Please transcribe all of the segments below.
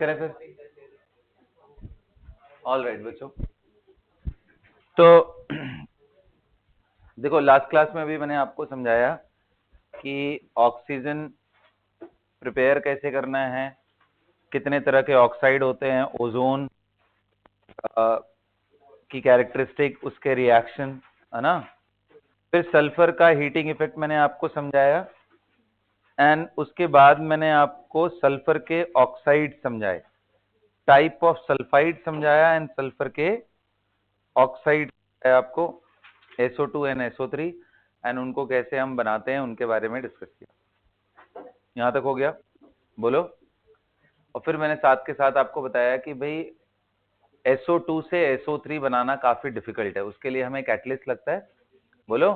करें फिर? All right बच्चों, तो देखो लास्ट क्लास में भी मैंने आपको समझाया कि ऑक्सीजन प्रिपेयर कैसे करना है, कितने तरह के ऑक्साइड होते हैं, ओजोन की कैरेक्टरिस्टिक, उसके रिएक्शन, है ना। फिर सल्फर का हीटिंग इफेक्ट मैंने आपको समझाया, एंड उसके बाद मैंने आपको सल्फर के ऑक्साइड समझाए, टाइप ऑफ सल्फाइड समझाया, एंड सल्फर के ऑक्साइड है आपको SO2 एंड SO3, एंड उनको कैसे हम बनाते हैं उनके बारे में डिस्कस किया। यहां तक हो गया? बोलो। और फिर मैंने साथ के साथ आपको बताया कि भाई SO2 से SO3 बनाना काफी डिफिकल्ट है, उसके लिए हमें कैटलिस्ट लगता है। बोलो।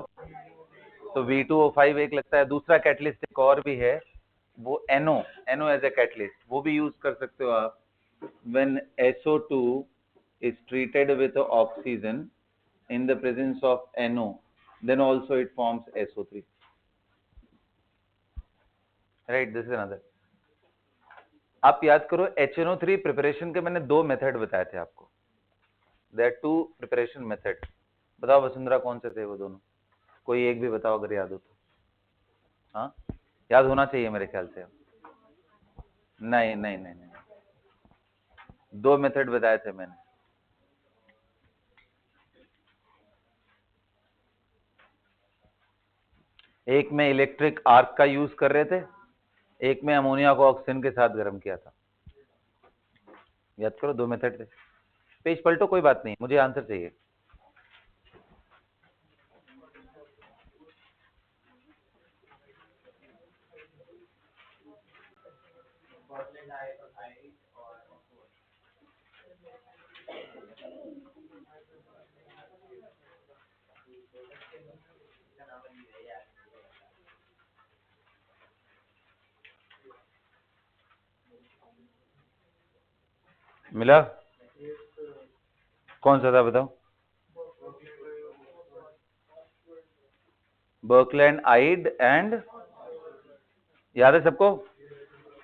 तो V2O5 एक लगता है, दूसरा कैटलिस्ट एक और भी है, वो NO एज ए कैटलिस्ट, वो भी यूज कर सकते हो आप। When SO2 is treated with oxygen in the presence of NO, then also it forms SO3. Right, this is another. आप याद करो HNO3 प्रिपरेशन के मैंने दो मेथड बताए थे आपको। There are two preparation methods. बताओ वसुंधरा कौन से थे वो दोनों? कोई एक भी बताओ अगर याद हो तो। हाँ, याद होना चाहिए मेरे ख्याल से। नहीं नहीं नहीं नहीं, दो मेथड बताए थे मैंने। एक में इलेक्ट्रिक आर्क का यूज कर रहे थे, एक में अमोनिया को ऑक्सीजन के साथ गर्म किया था। याद करो, दो मेथड थे। पेज पलटो, कोई बात नहीं, मुझे आंसर चाहिए। मिला? कौन सा था बताओ? बर्कलैंड आइड एंड, याद है सबको?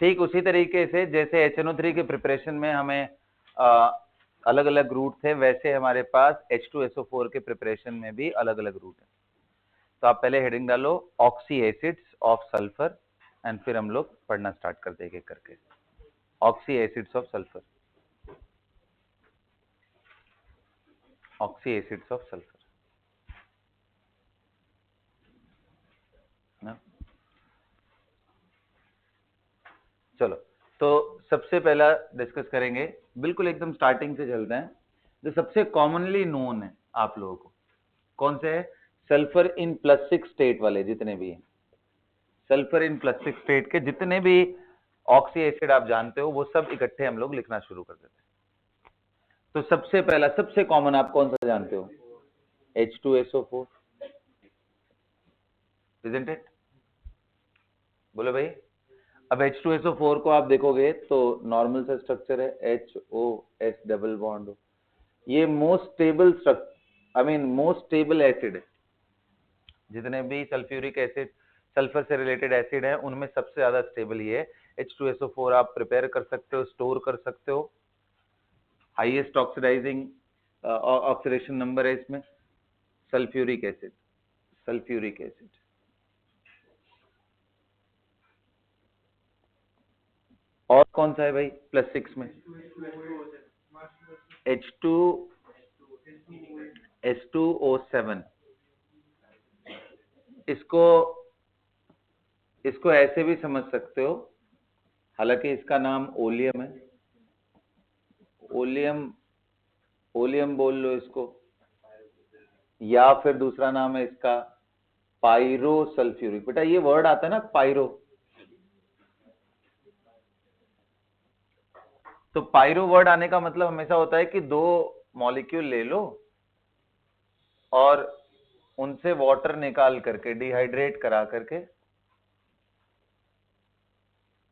ठीक उसी तरीके से जैसे HNO3 के प्रिपरेशन में हमें अलग अलग रूट थे, वैसे हमारे पास H2SO4 के प्रिपरेशन में भी अलग अलग रूट है। तो आप पहले हेडिंग डालो oxy acids of sulphur, and फिर हम लोग पढ़ना स्टार्ट कर देंगे करके। Oxy acids of sulphur, oxy acids of sulphur ना। चलो, तो सबसे पहला डिस्कस करेंगे, बिल्कुल एकदम स्टार्टिंग से चलते हैं। जो सबसे कॉमनली नोन है आप लोगों को, कौन से है? सल्फर इन +6 स्टेट वाले जितने भी हैं, सल्फर इन +6 स्टेट के जितने भी ऑक्सी एसिड आप जानते हो, वो सब इकट्ठे हम लोग लिखना शुरू कर देते हैं। तो सबसे पहला, सबसे कॉमन आप कौन सा जानते हो? H2SO4, isn't it? बोलो भाई। अब H2SO4 को आप देखोगे तो नॉर्मल सा स्ट्रक्चर है, HOS डबल बॉन्ड। ये most stable structure, I mean most stable acid है। जितने भी सल्फ्यूरिक एसिड, सल्फर से रिलेटेड एसिड है, उनमें सबसे ज्यादा स्टेबल ये है। H2SO4 आप प्रिपेयर कर सकते हो, स्टोर कर सकते हो, हाईएस्ट ऑक्सीडाइजिंग ऑक्सीडेशन नंबर है इसमें। Sulphuric acid, sulphuric acid. और कौन सा है भाई +6 में? H2S2O7। इसको ऐसे भी समझ सकते हो, हालांकि इसका नाम ओलियम है, ओलियम, ओलियम बोल लो इसको, या फिर दूसरा नाम है इसका पायरो सल्फ्यूरिक। बेटा ये वर्ड आता है ना पायरो, तो पायरो वर्ड आने का मतलब हमेशा होता है कि दो मॉलिक्यूल ले लो और उनसे वाटर निकाल करके, डिहाइड्रेट करा करके,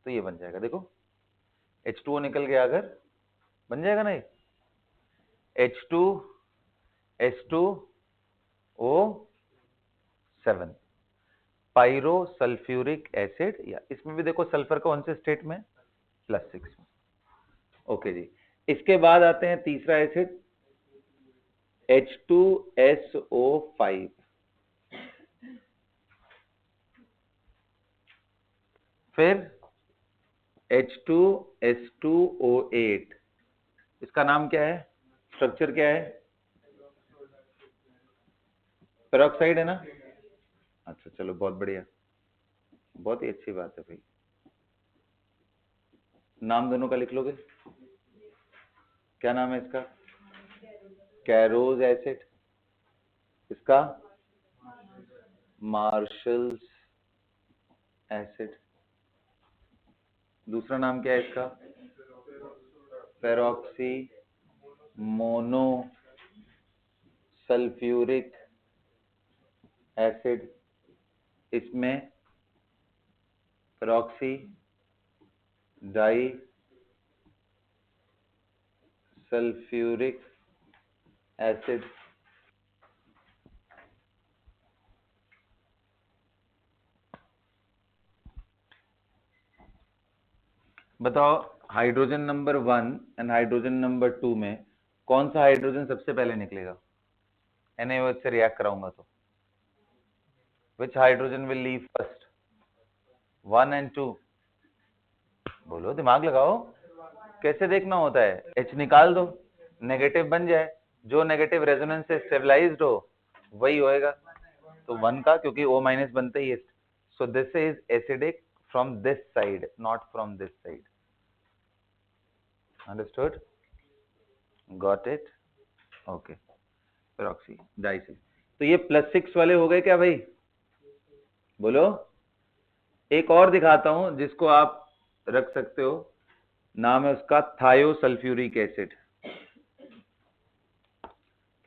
तो ये बन जाएगा। देखो H2O निकल गया, अगर बन जाएगा ना ये H2S2O7, पायरो सल्फ्यूरिक एसिड। या इसमें भी देखो सल्फर कौन से स्टेट में? +6 में। ओके जी। इसके बाद आते हैं तीसरा एसिड H2SO5। फिर H2S2O8। इसका नाम क्या है, स्ट्रक्चर क्या है? पेरोक्साइड है ना? अच्छा चलो बहुत बढ़िया, बहुत ही अच्छी बात है भाई। नाम दोनों का लिख लोगे? क्या नाम है इसका? कैरोज एसिड। इसका मार्शल्स एसिड। दूसरा नाम क्या है इसका? Peroxy mono sulphuric acid. इसमें पेरोक्सी डाई सल्फ्यूरिक एसिड। बताओ hydrogen number 1 and hydrogen number 2 में कौन सा हाइड्रोजन सबसे पहले निकलेगा? NaOH से रिएक्ट कराऊंगा तो which hydrogen will leave first? 1 and 2? बोलो, दिमाग लगाओ। कैसे देखना होता है? H निकाल दो, नेगेटिव बन जाए, जो नेगेटिव रेजोनेंस से स्टेबलाइज्ड हो वही होएगा। तो 1 का, क्योंकि O माइनस बनते ही, so this is acidic from this side, not from this side. Understood? Got it? Okay. Peroxy diacyl. तो ये +6 वाले हो गए क्या भाई? बोलो। एक और दिखाता हूं जिसको आप रख सकते हो, नाम है उसका थायोसल्फ्यूरिक एसिड।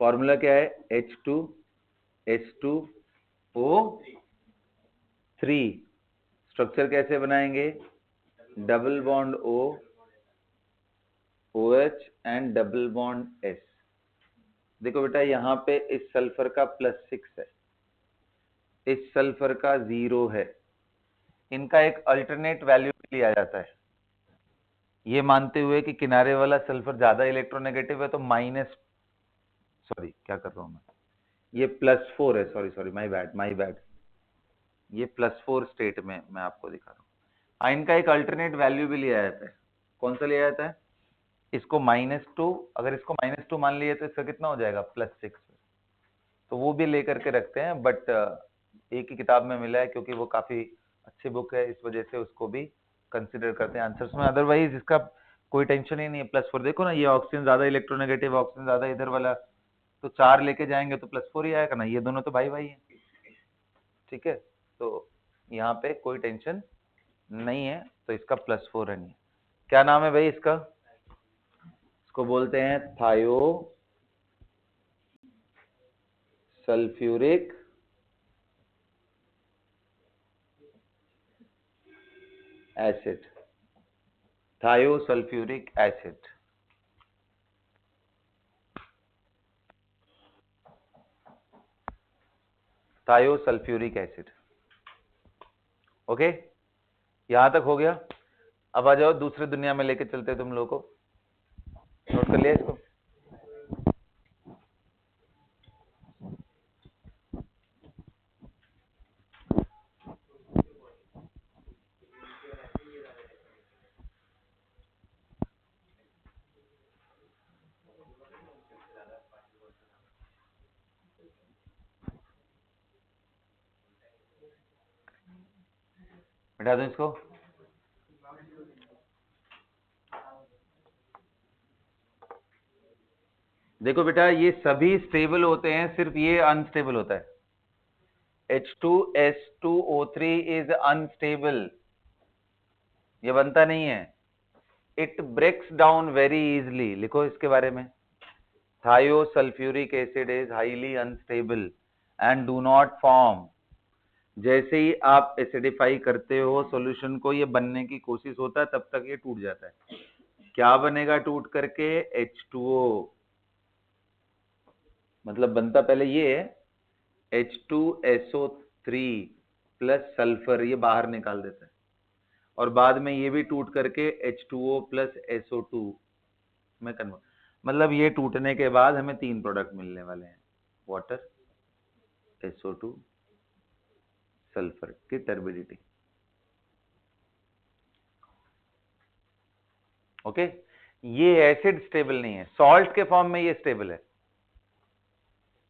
फॉर्मूला क्या है? H2S2O3। स्ट्रक्चर कैसे बनाएंगे? Double bond O, OH and double bond S। देखो बेटा, यहां पे इस सल्फर का +6 है, इस सल्फर का 0 है। इनका एक अल्टरनेट वैल्यू लिया जाता है, ये मानते हुए कि किनारे वाला सल्फर ज्यादा इलेक्ट्रोनेगेटिव है तो माइनस, सॉरी क्या कर रहा हूं मैं, ये +4 है, सॉरी माय बैड, ये +4 स्टेट में मैं आपको दिखा रहा हूँ। इनका एक अल्टरनेट वैल्यू भी लिया जाता है। कौन सा लिया जाता है? इसको -2, अगर इसको -2 मान लिए तो इसका कितना हो जाएगा? +6। तो वो भी लेकर के रखते हैं, बट एक ही किताब में मिला है, क्योंकि वो काफी अच्छी बुक है, इस वजह से उसको भी कंसिडर करते हैं आंसर्स में। अदरवाइज इसका कोई टेंशन ही नहीं है। +4 देखो ना, ये ऑक्सीजन ज्यादा इलेक्ट्रोनेगेटिव, ऑक्सीजन ज्यादा इधर वाला, तो 4 लेके जाएंगे तो +4 ही आएगा ना। ये दोनों तो भाई भाई है, ठीक है। तो यहाँ पे कोई टेंशन नहीं है, तो इसका +4 है। नहीं, क्या नाम है भाई इसका? इसको बोलते हैं thiosulphuric acid. Thiosulphuric acid. Thiosulphuric acid. Okay, यहां तक हो गया। अब आ जाओ, दूसरी दुनिया में लेके चलते तुम लोगों को। नोट कर लिया इसको? मिटा दो इसको। देखो बेटा, ये सभी स्टेबल होते हैं, सिर्फ ये अनस्टेबल होता है। H2S2O3 इज अनस्टेबल, ये बनता नहीं है। It breaks down very easily. लिखो इसके बारे में, thiosulphuric acid is highly unstable and do not form. जैसे ही आप एसिडिफाई करते हो सॉल्यूशन को, ये बनने की कोशिश होता है, तब तक ये टूट जाता है। क्या बनेगा टूट करके? H2O। मतलब बनता पहले ये है, H2SO3 प्लस सल्फर, ये बाहर निकाल देता है, और बाद में ये भी टूट करके H2O प्लस SO2 में कन्वर्ट, मतलब ये टूटने के बाद हमें 3 प्रोडक्ट मिलने वाले हैं, वाटर, SO2, सल्फर की टर्बिडिटी। ओके, ये एसिड स्टेबल नहीं है, सॉल्ट के फॉर्म में ये स्टेबल है,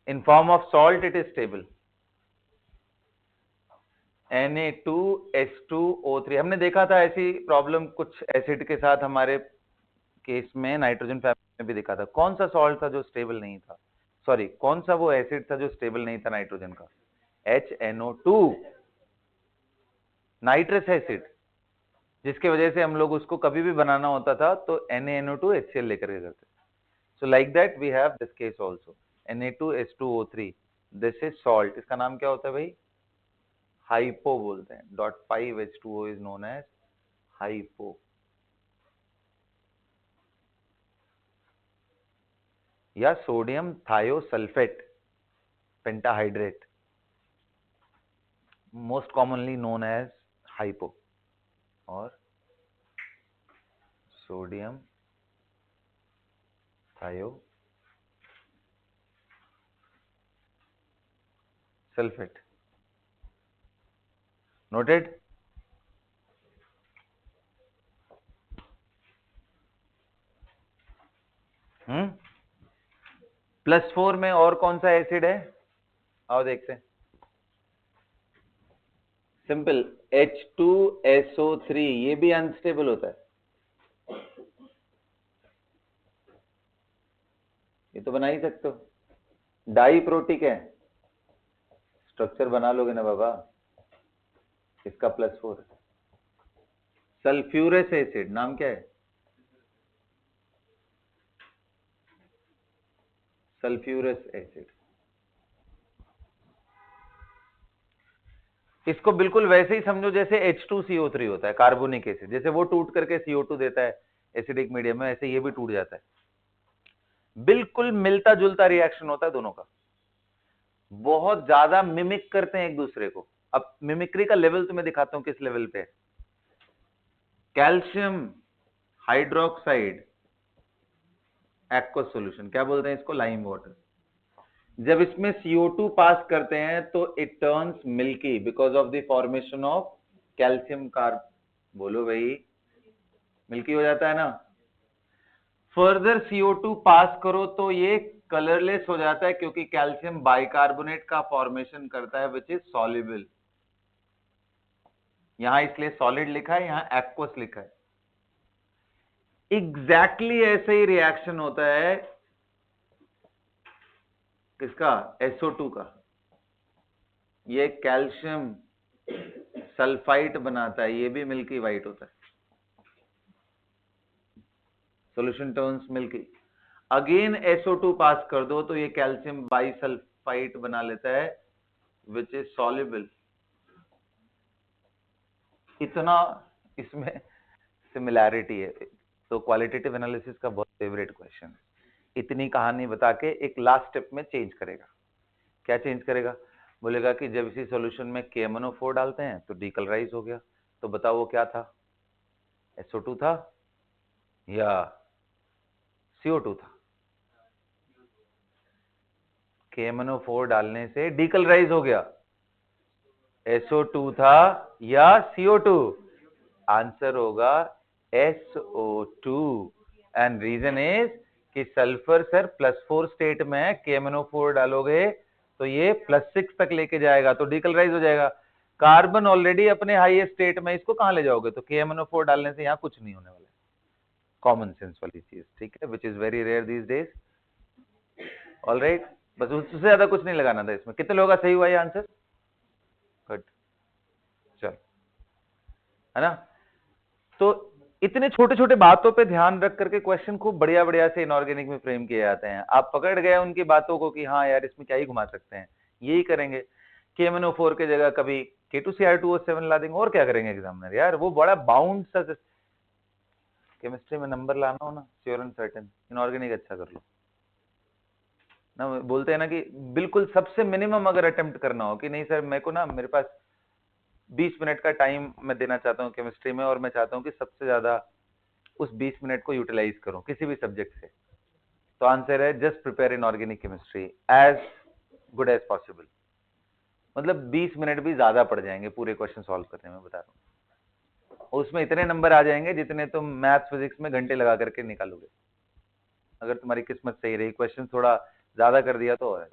in form of salt it is stable. Na2H2O3, हमने देखा था ऐसी प्रॉब्लम कुछ एसिड के साथ, हमारे केस में नाइट्रोजन फैमिली में भी देखा था। कौन सा सॉल्ट था जो स्टेबल नहीं था, सॉरी कौन सा वो एसिड था जो स्टेबल नहीं था नाइट्रोजन का? HNO2, नाइट्रस एसिड, जिसके वजह से हम लोग उसको कभी भी बनाना होता था तो NaNO2 HCl लेकर के करते। So like that we have this case also, Na2H2O3, this is salt, इसका नाम क्या होता है भाई? हाइपो बोलते हैं। .5H2O is known as hypo, या sodium thiosulphate pentahydrate, most commonly known as hypo, और सोडियम थायोसल्फेट। नोटेड? +4 में और कौन सा एसिड है? आओ देखते हैं। सिंपल, H2SO3, ये भी अनस्टेबल होता है, ये तो बना ही सकते हो, डाई प्रोटिक है, स्ट्रक्चर बना लोगे ना बाबा, इसका +4। सल्फ्यूरस एसिड, नाम क्या है? Sulphurous acid. इसको बिल्कुल वैसे ही समझो जैसे H2CO3 होता है, कार्बोनिक एसिड, जैसे वो टूट करके CO2 देता है एसिडिक मीडियम में, ऐसे ये भी टूट जाता है। बिल्कुल मिलता जुलता रिएक्शन होता है दोनों का, बहुत ज्यादा मिमिक करते हैं एक दूसरे को। अब मिमिक्री का लेवल तुम्हें दिखाता हूं किस लेवल पे। कैल्शियम हाइड्रोक्साइड एक्वस सॉल्यूशन, क्या बोलते हैं इसको? Lime water. जब इसमें CO2 पास करते हैं तो it turns milky because of the formation of calcium carb, बोलो भाई, मिल्की हो जाता है ना। फर्दर CO2 पास करो तो ये कलरलेस हो जाता है, क्योंकि कैल्शियम बाइकार्बोनेट का फॉर्मेशन करता है विच इज सॉल्युबल। यहां इसलिए सॉलिड लिखा है, यहां एक्वस लिखा है। एग्जैक्टली ऐसे ही रिएक्शन होता है किसका? SO2 का। ये कैल्शियम सल्फाइट बनाता है, ये भी मिल्की वाइट होता है, solution turns milky. Again SO2 पास कर दो तो ये कैल्शियम बाइसल्फाइट बना लेता है विच इज सॉल्युबल। इतना इसमें सिमिलैरिटी है, तो क्वालिटेटिव एनालिसिस का बहुत फेवरेट क्वेश्चन है। इतनी कहानी बता के एक लास्ट स्टेप में चेंज करेगा। क्या चेंज करेगा? बोलेगा कि जब इसी सॉल्यूशन में KMnO4 डालते हैं तो डीकलराइज हो गया, तो बताओ वो क्या था? SO2 था या CO2 था? KMnO4 डालने से डीकलराइज हो गया, SO2 था या CO2? आंसर होगा SO2, एंड रीजन इज कि सल्फर सर +4 स्टेट में है, KMnO4 डालोगे तो ये +6 तक लेके जाएगा, तो डीकलराइज हो जाएगा। कार्बन ऑलरेडी अपने हाईएस्ट स्टेट में, इसको कहां ले जाओगे? तो KMnO4 डालने से यहां कुछ नहीं होने वाला है। कॉमन सेंस वाली चीज, ठीक है, which is very rare these days. Alright, बस उससे ज्यादा कुछ नहीं लगाना था इसमें। कितने लोगों का सही हुआ ये आंसर? गुड, चल, है ना। तो इतने छोटे छोटे बातों पे ध्यान रख करके क्वेश्चन खूब बढ़िया बढ़िया से इनऑर्गेनिक में फ्रेम किए जाते हैं। आप पकड़ गए उनकी बातों को कि हाँ यार इसमें क्या ही घुमा सकते हैं, यही करेंगे। KMnO4 के जगह कभी K2Cr2O7 ला देंगे, और क्या करेंगे एग्जामिनर यार, वो बड़ा बाउंड सा। केमिस्ट्री में नंबर लाना हो ना, श्योर एंड सर्टेन इनऑर्गेनिक अच्छा कर लो ना। बोलते हैं ना कि बिल्कुल सबसे मिनिमम अगर अटेम्प्ट करना हो कि नहीं सर मेरे को ना, मेरे पास 20 मिनट का टाइम मैं देना चाहता हूँ केमिस्ट्री में, और मैं चाहता हूँ कि सबसे ज्यादा उस 20 मिनट को यूटिलाइज करूं किसी भी सब्जेक्ट से। तो आंसर है just prepare inorganic chemistry as good as possible. मतलब 20 मिनट भी ज्यादा पड़ जाएंगे पूरे क्वेश्चन सॉल्व करने में, बता रहा हूं। उसमें इतने नंबर आ जाएंगे जितने तुम मैथ्स फिजिक्स में घंटे लगा करके निकालोगे, अगर तुम्हारी किस्मत सही रही, क्वेश्चन थोड़ा ज्यादा कर दिया तो। और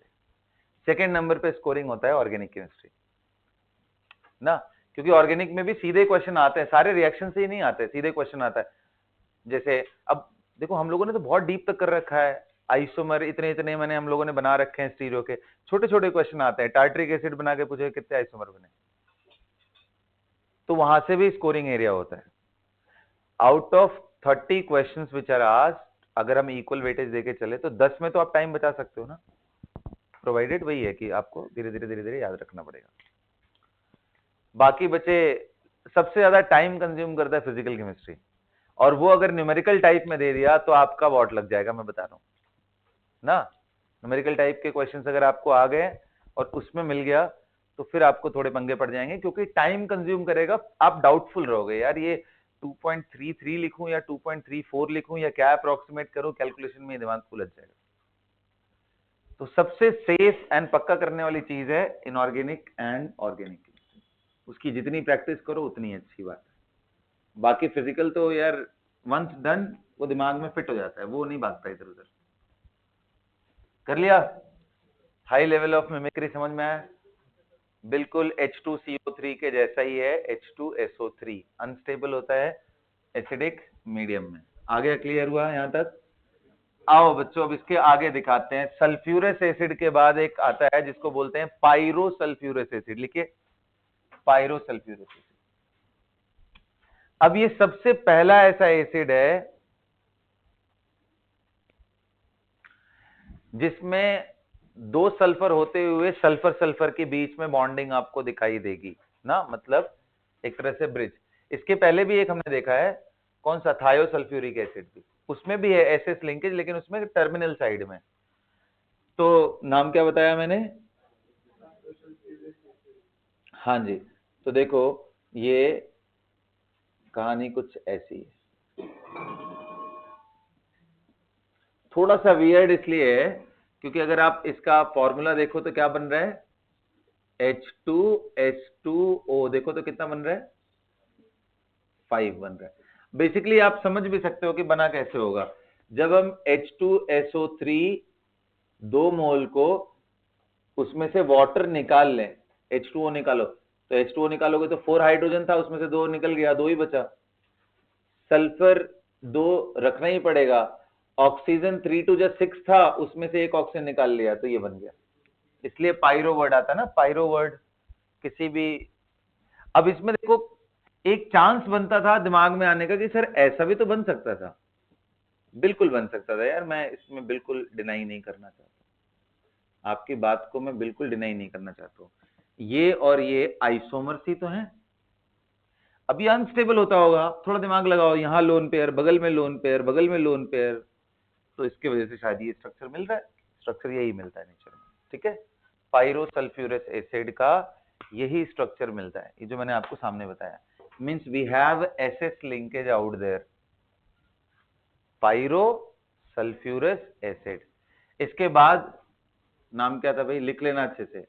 सेकेंड नंबर पे स्कोरिंग होता है ऑर्गेनिक केमिस्ट्री ना, क्योंकि ऑर्गेनिक में भी सीधे क्वेश्चन आते हैं, सारे रिएक्शन से ही नहीं आते, सीधे क्वेश्चन आता है। जैसे अब देखो हम लोगों ने तो बहुत डीप तक कर रखा है, आइसोमर इतने इतने मैंने हम लोगों ने बना रखे हैं स्टीरियो के, छोटे छोटे क्वेश्चन आते हैं, टार्ट्रिक एसिड बना के पूछे कितने आइसोमर बने, तो वहां से भी स्कोरिंग एरिया होता है। Out of 30 questions which are asked, अगर हम इक्वल वेटेज देके चले तो 10 में तो आप टाइम बचा सकते हो ना, प्रोवाइडेड वही है कि आपको धीरे धीरे याद रखना पड़ेगा। बाकी बचे सबसे ज्यादा टाइम कंज्यूम करता है फिजिकल केमिस्ट्री, और वो अगर न्यूमेरिकल टाइप में दे दिया तो आपका वॉट लग जाएगा, मैं बता रहा हूं ना। न्यूमेरिकल टाइप के क्वेश्चंस अगर आपको आ गए और उसमें मिल गया तो फिर आपको थोड़े पंगे पड़ जाएंगे, क्योंकि टाइम कंज्यूम करेगा, आप डाउटफुल रहोगे यार ये 2.33 लिखूं या 2.34 लिखूं या क्या अप्रोक्सीमेट करूं, कैलकुलेशन में दिमाग उलझ जाएगा। तो सबसे सेफ एंड पक्का करने वाली चीज है इनऑर्गेनिक एंड ऑर्गेनिक, उसकी जितनी प्रैक्टिस करो उतनी अच्छी बात है। बाकी फिजिकल तो यार वंस डन वो दिमाग में फिट हो जाता है, वो नहीं भागता इधर उधर। कर लिया? हाई लेवल ऑफ मिमिक्री समझ में आया? बिल्कुल H2CO3 के जैसा ही है, H2SO3 अनस्टेबल होता है एसिडिक मीडियम में। आगे क्लियर हुआ यहां तक? आओ बच्चों अब इसके आगे दिखाते हैं। सल्फ्यूरस एसिड के बाद एक आता है जिसको बोलते हैं पायरोसल्फ्यूरस एसिड, लिखिए पायरोसल्फ्यूरस एसिड। अब ये सबसे पहला ऐसा एसिड है जिसमें दो सल्फर होते हुए सल्फर सल्फर के बीच में बॉन्डिंग आपको दिखाई देगी ना, मतलब एक तरह से ब्रिज। इसके पहले भी एक हमने देखा है, कौन सा, थायोसल्फ्यूरिक एसिड भी, उसमें भी है एसएस लिंकेज, लेकिन उसमें टर्मिनल साइड में। तो नाम क्या बताया मैंने? हाँ जी, तो देखो ये कहानी कुछ ऐसी है, थोड़ा सा वियर्ड इसलिए है क्योंकि अगर आप इसका फॉर्मूला देखो तो क्या बन रहा है, H2S2O, देखो तो कितना बन रहा है, 5 बन रहा है। बेसिकली आप समझ भी सकते हो कि बना कैसे होगा। जब हम H2SO3 2 मोल को उसमें से वाटर निकाल लें, H2O निकालो, तो H2O निकालोगे तो 4 हाइड्रोजन था, उसमें से 2 निकल गया, 2 ही बचा। सल्फर 2 रखना ही पड़ेगा, ऑक्सीजन 3 2 जो 6 था, उसमें से एक ऑक्सीजन निकाल लिया, तो ये बन गया। इसलिए पायरो वर्ड आता है ना, पायरो वर्ड किसी भी। अब इसमें देखो एक चांस बनता था दिमाग में आने का कि सर ऐसा भी तो बन सकता था, बिल्कुल बन सकता था यार, मैं इसमें बिल्कुल डिनाई नहीं करना चाहता, आपकी बात को मैं बिल्कुल डिनाई नहीं करना चाहता हूं। ये और ये आइसोमर्स ही तो हैं। अभी अनस्टेबल होता होगा, थोड़ा दिमाग लगाओ, यहां लोन पेयर, बगल में लोन पेयर, बगल में लोन पेयर, तो इसकी वजह से शायद ये स्ट्रक्चर मिल रहा है, स्ट्रक्चर यही मिलता है नेचर में, ठीक है। पायरोसल्फ्यूरस एसिड का यही स्ट्रक्चर मिलता है, ये जो मैंने आपको सामने बताया, means we have SS linkage out there, pyrosulphurous acid. इसके बाद नाम क्या था भाई, लिख लेना अच्छे से,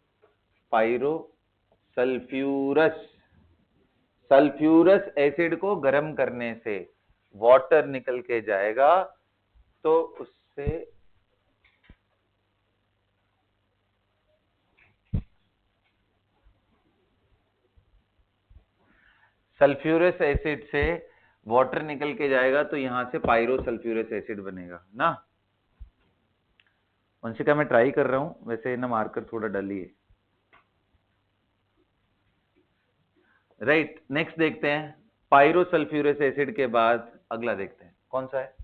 पायरोसल्फ्यूरस। सल्फ्यूरस एसिड को गर्म करने से वाटर निकल के जाएगा, तो उससे सल्फ्यूरस एसिड से वाटर निकल के जाएगा, तो यहां से पायरोसल्फ्यूरस एसिड बनेगा ना। वंशिका मैं ट्राई कर रहा हूं, वैसे ना मार्कर थोड़ा डल ही है। राइट, नेक्स्ट देखते हैं, पायरोसल्फ्यूरस एसिड के बाद अगला देखते हैं कौन सा है।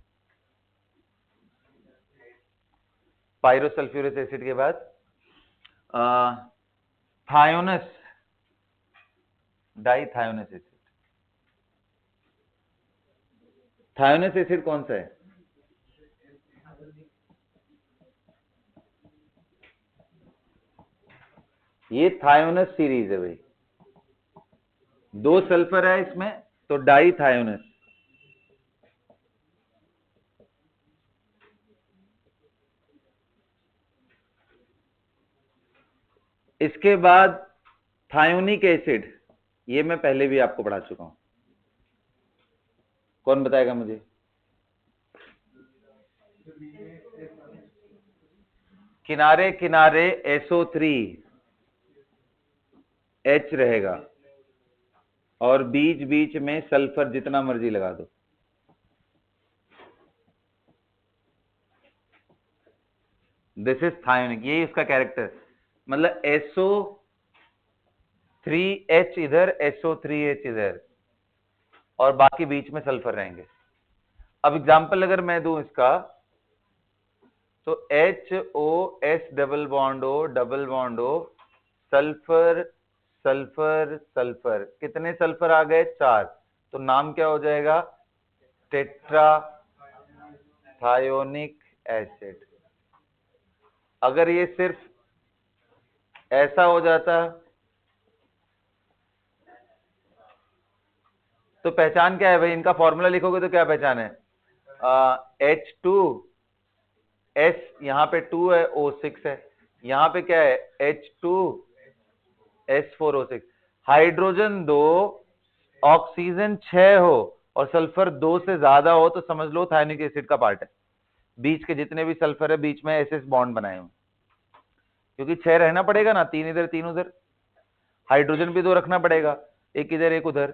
पायरोसल्फ्यूरस एसिड के बाद थायोनस, डाइथायोनस एसिड। थायोनस एसिड कौन सा है? ये थायोनस सीरीज है भाई, 2 सल्फर है इसमें, तो डाइथायोनस। इसके बाद थायोनिक एसिड, ये मैं पहले भी आपको पढ़ा चुका हूं, कौन बताएगा मुझे? किनारे किनारे SO3 H रहेगा और बीच बीच में सल्फर जितना मर्जी लगा दो। दिस इज थायोनिक, यही इसका कैरेक्टर, मतलब SO3H इधर, SO3H इधर और बाकी बीच में सल्फर रहेंगे। अब एग्जांपल अगर मैं दूं इसका, तो HOS double bond O sulphur sulphur sulphur, कितने सल्फर आ गए? 4, तो नाम क्या हो जाएगा? Tetra thionic acid. अगर ये सिर्फ ऐसा हो जाता तो पहचान क्या है भाई? इनका फॉर्मूला लिखोगे तो क्या पहचान है? H2S, यहां पे 2 है, O6 है, यहां पे क्या है? H2S4O6। हाइड्रोजन 2, ऑक्सीजन 6 हो और सल्फर 2 से ज्यादा हो तो समझ लो थायोनिक एसिड का पार्ट है। बीच के जितने भी सल्फर है बीच में एसएस बॉन्ड बनाए हुए, क्योंकि 6 रहना पड़ेगा ना, 3 इधर 3 उधर, हाइड्रोजन भी 2 रखना पड़ेगा, एक इधर एक उधर,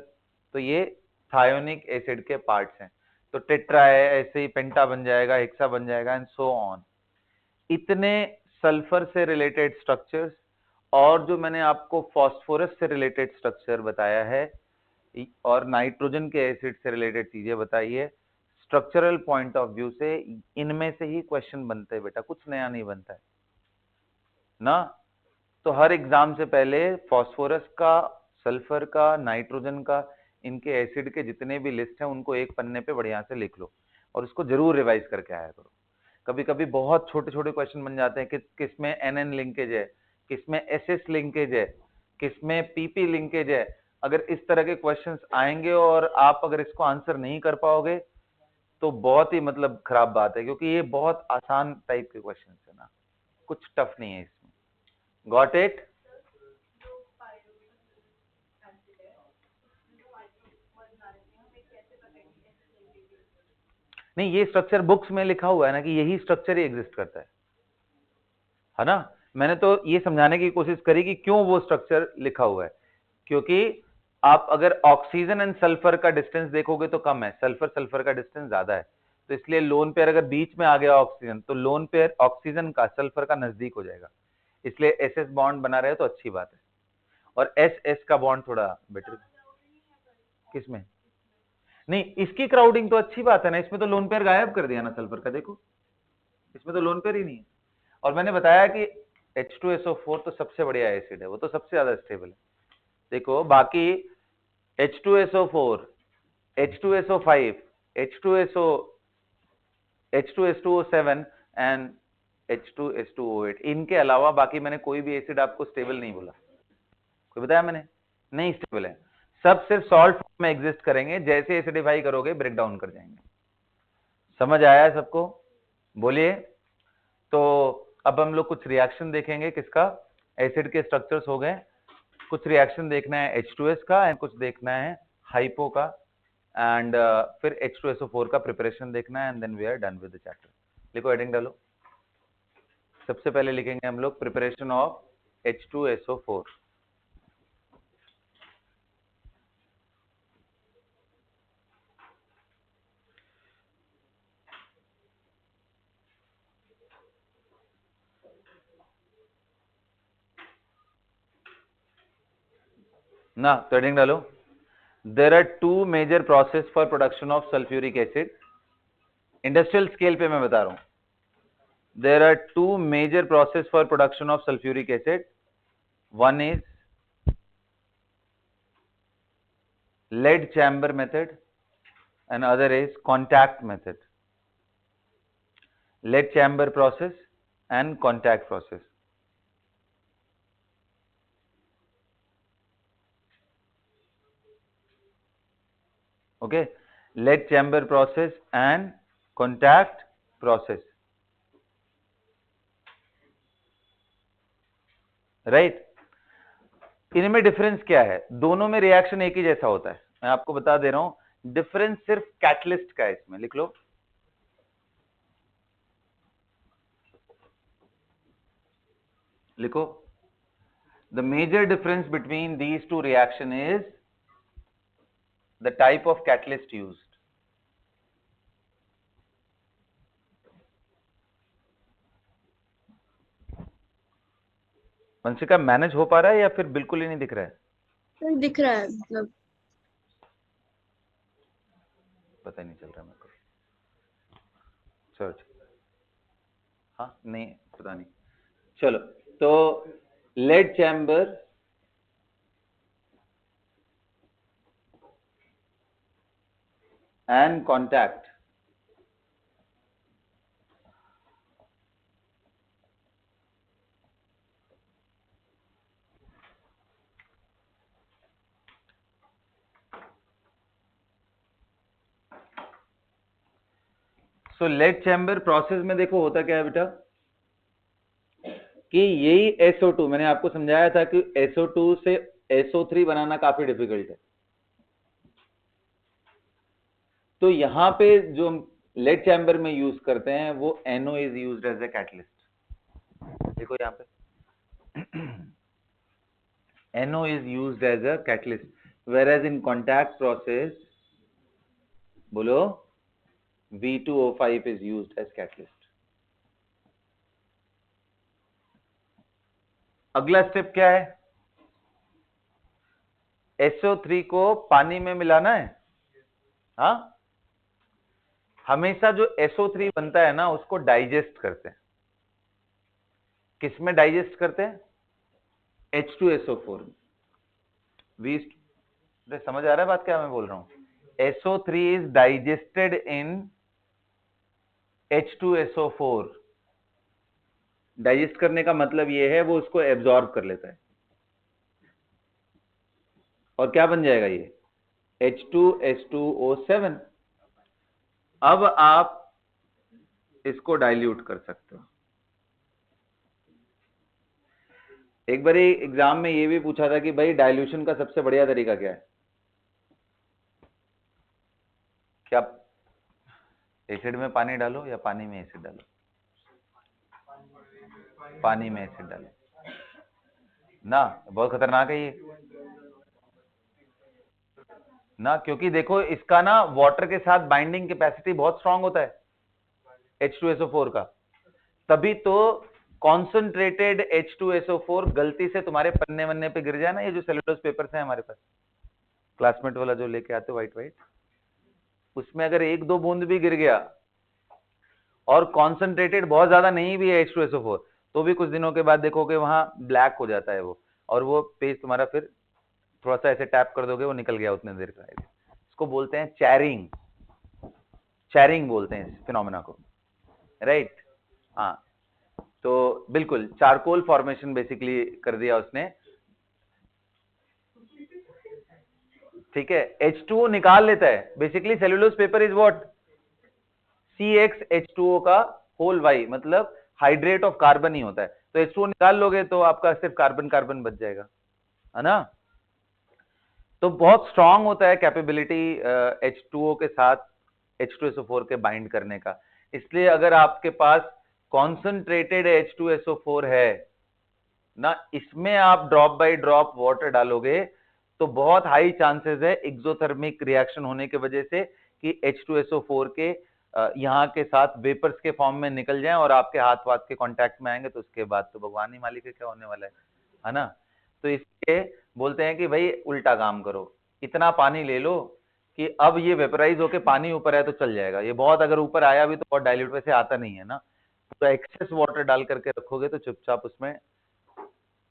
तो ये थायोनिक एसिड के पार्ट्स हैं। तो टेट्रा है, ऐसे ही पेंटा बन जाएगा, हेक्सा बन जाएगा एंड सो ऑन। इतने सल्फर से रिलेटेड स्ट्रक्चर्स और जो मैंने आपको फास्फोरस से रिलेटेड स्ट्रक्चर बताया है और नाइट्रोजन के एसिड से रिलेटेड चीजें बताई है, स्ट्रक्चरल पॉइंट ऑफ व्यू से इनमें से ही क्वेश्चन बनते हैं बेटा, कुछ नया नहीं बनता है ना। तो हर एग्जाम से पहले फास्फोरस का, सल्फर का, नाइट्रोजन का, इनके एसिड के जितने भी लिस्ट हैं उनको एक पन्ने पे बढ़िया से लिख लो और उसको जरूर रिवाइज करके आया करो। कभी कभी बहुत छोटे छोटे क्वेश्चन बन जाते हैं कि किसमें एनएन लिंकेज है, किसमें एसएस लिंकेज है, किसमें पीपी लिंकेज है। अगर इस तरह के क्वेश्चंस आएंगे और आप अगर इसको आंसर नहीं कर पाओगे तो बहुत ही मतलब खराब बात है, क्योंकि ये बहुत आसान टाइप के क्वेश्चन है ना, कुछ टफ नहीं है इसमें। Got it? नहीं, ये स्ट्रक्चर बुक्स में लिखा हुआ है ना कि यही स्ट्रक्चर ही एग्जिस्ट करता है ना। मैंने तो ये समझाने की कोशिश करी कि क्यों वो स्ट्रक्चर लिखा हुआ है, क्योंकि आप अगर ऑक्सीजन एंड सल्फर का डिस्टेंस देखोगे तो कम है, सल्फर सल्फर का डिस्टेंस ज्यादा है, तो इसलिए लोन पेयर अगर बीच में आ गया ऑक्सीजन तो लोन पेयर ऑक्सीजन का सल्फर का नजदीक हो जाएगा, इसलिए एस एस बॉन्ड बना रहे तो अच्छी बात है। और एस एस का बॉन्ड थोड़ा बेटर। किसमें? नहीं, इसकी क्राउडिंग तो अच्छी बात है ना, इसमें तो लोन पेयर गायब कर दिया ना सल्फर का, देखो इसमें तो लोन पेयर ही नहीं है। और मैंने बताया कि H2SO4 तो सबसे बढ़िया एसिड है, वो तो सबसे ज्यादा स्टेबल है। देखो बाकी H2SO4, H2SO5, H2SO, H2S2O7 and H2S2O8, इनके अलावा बाकी मैंने कोई भी एसिड आपको स्टेबल नहीं बोला। कोई बताया मैंने? नहीं स्टेबल है, सब सिर्फ सॉल्ट फॉर्म में एग्जिस्ट करेंगे, जैसे एसिडिफाई करोगे ब्रेक डाउन कर जाएंगे। समझ आया है सबको? बोलिए। तो अब हम लोग कुछ रिएक्शन देखेंगे, किसका? एसिड के स्ट्रक्चर्स हो गए, कुछ रिएक्शन देखना है H2S का एंड कुछ देखना है हाइपो का एंड फिर H2SO4 का प्रिपरेशन देखना है and then we are done with the chapter. लिखो, हेडिंग डालो। सबसे पहले लिखेंगे हम लोग प्रिपरेशन ऑफ H2SO4। ना तो हेडिंग डालो, there are two major process for production of sulphuric acid. Industrial scale पे मैं बता रहा हूं, there are two major process for production of sulphuric acid. One is lead chamber method and other is contact method. Lead chamber process and contact process. Okay, lead chamber process and contact process, right? इनमें difference क्या है? दोनों में reaction एक ही जैसा होता है, मैं आपको बता दे रहा हूं। डिफरेंस सिर्फ कैटलिस्ट का है, इसमें लिख लो, लिखो। The major difference between these two reaction is the type of catalyst used. Vanshika, manage हो पा रहा है या फिर बिल्कुल ही नहीं दिख रहा है? दिख रहा है, मतलब पता नहीं चल रहा मेरे को। चलो, हाँ नहीं पता नहीं। चलो, तो lead chamber and contact. So lead chamber process में देखो होता क्या है बेटा, कि यही SO2 मैंने आपको समझाया था कि SO2 से SO3 बनाना काफी डिफिकल्ट है। तो यहां पे जो लेड चैम्बर में यूज करते हैं वो NO is used as a catalyst. देखो यहां पे NO is used as a catalyst, whereas in contact process, बोलो, V2O5 is used as catalyst. अगला स्टेप क्या है? SO3 को पानी में मिलाना है। हाँ, हमेशा जो SO3 बनता है ना, उसको डाइजेस्ट करते हैं। किसमें डाइजेस्ट करते हैं? H2SO4 में। वी समझ आ रहा है बात क्या मैं बोल रहा हूं? SO3 is digested in H2SO4। Digest करने का मतलब ये है वो उसको एब्जॉर्ब कर लेता है, और क्या बन जाएगा ये? H2H2O7। अब आप इसको डाइल्यूट कर सकते हो। एक बार एग्जाम में ये भी पूछा था कि भाई डाइल्यूशन का सबसे बढ़िया तरीका क्या है? क्या एसिड में पानी डालो या पानी में एसिड डालो? पानी में एसिड डालो ना, बहुत खतरनाक है ये ना, क्योंकि देखो इसका ना वाटर के साथ बाइंडिंग कैपेसिटी बहुत स्ट्रांग होता है H2SO4 का। तभी तो कॉन्सेंट्रेटेड H2SO4 गलती से तुम्हारे पन्ने वन्ने पे गिर जाए ना, ये जो सेलुलोज पेपर्स हैं हमारे पास, क्लासमेट वाला जो लेके आते हो व्हाइट व्हाइट, उसमें अगर एक दो बूंद भी गिर गया और कॉन्सेंट्रेटेड बहुत ज्यादा नहीं भी है H2SO4, तो भी कुछ दिनों के बाद देखोगे वहां ब्लैक हो जाता है वो, और वो पेज तुम्हारा फिर थोड़ा सा ऐसे टैप कर दोगे वो निकल गया उतने देर का। इसको बोलते हैं चैरिंग, चैरिंग बोलते हैं इस फिनोमेना को, राइट? हाँ, तो बिल्कुल चारकोल फॉर्मेशन बेसिकली कर दिया उसने। ठीक है, H2O निकाल लेता है basically. Cellulose paper is what? CxH2O का होल वाई, मतलब हाइड्रेट ऑफ कार्बन ही होता है। तो H2O निकाल लोगे तो आपका सिर्फ कार्बन कार्बन बच जाएगा, है ना? तो बहुत स्ट्रांग होता है कैपेबिलिटी H2O के साथ H2SO4 के बाइंड करने का। इसलिए अगर आपके पास कॉन्सेंट्रेटेड H2SO4 है ना, इसमें आप ड्रॉप बाय ड्रॉप वाटर डालोगे तो बहुत हाई चांसेस है एक्सोथर्मिक रिएक्शन होने की वजह से कि H2SO4 के यहाँ के साथ वेपर्स के फॉर्म में निकल जाएं और आपके हाथ वाथ के कांटेक्ट में आएंगे, तो उसके बाद तो भगवान ही मालिक है क्या होने वाला है ना? तो इसलिए बोलते हैं कि भाई उल्टा काम करो, इतना पानी ले लो कि अब ये वेपराइज होके पानी ऊपर है तो चल जाएगा। ये बहुत अगर ऊपर आया भी तो बहुत डाइल्यूट, वैसे आता नहीं है ना, तो एक्सेस वाटर डाल करके रखोगे तो चुपचाप उसमें।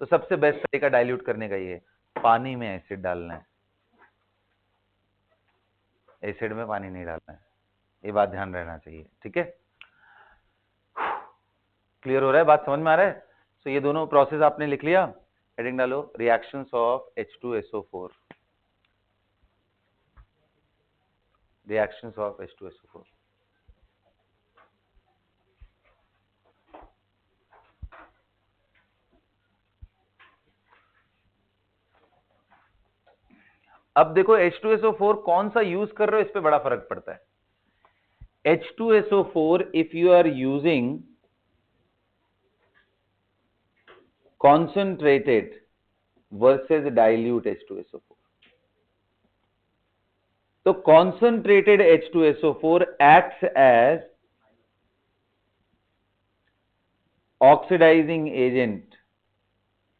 तो सबसे बेस्ट तरीका डाइल्यूट करने का ये है, पानी में एसिड डालना है, एसिड में पानी नहीं डालना है, ये बात ध्यान रहना चाहिए। ठीक है, क्लियर हो रहा है? बात समझ में आ रहा है? तो ये दोनों प्रोसेस आपने लिख लिया, हेडिंग डालो reactions of H2SO4, reactions of H2SO4। अब देखो H2SO4 कौन सा यूज कर रहे हो, इस पे बड़ा फर्क पड़ता है। H2SO4 if you are using concentrated versus dilute H2SO4, तो concentrated H2SO4 acts as oxidizing agent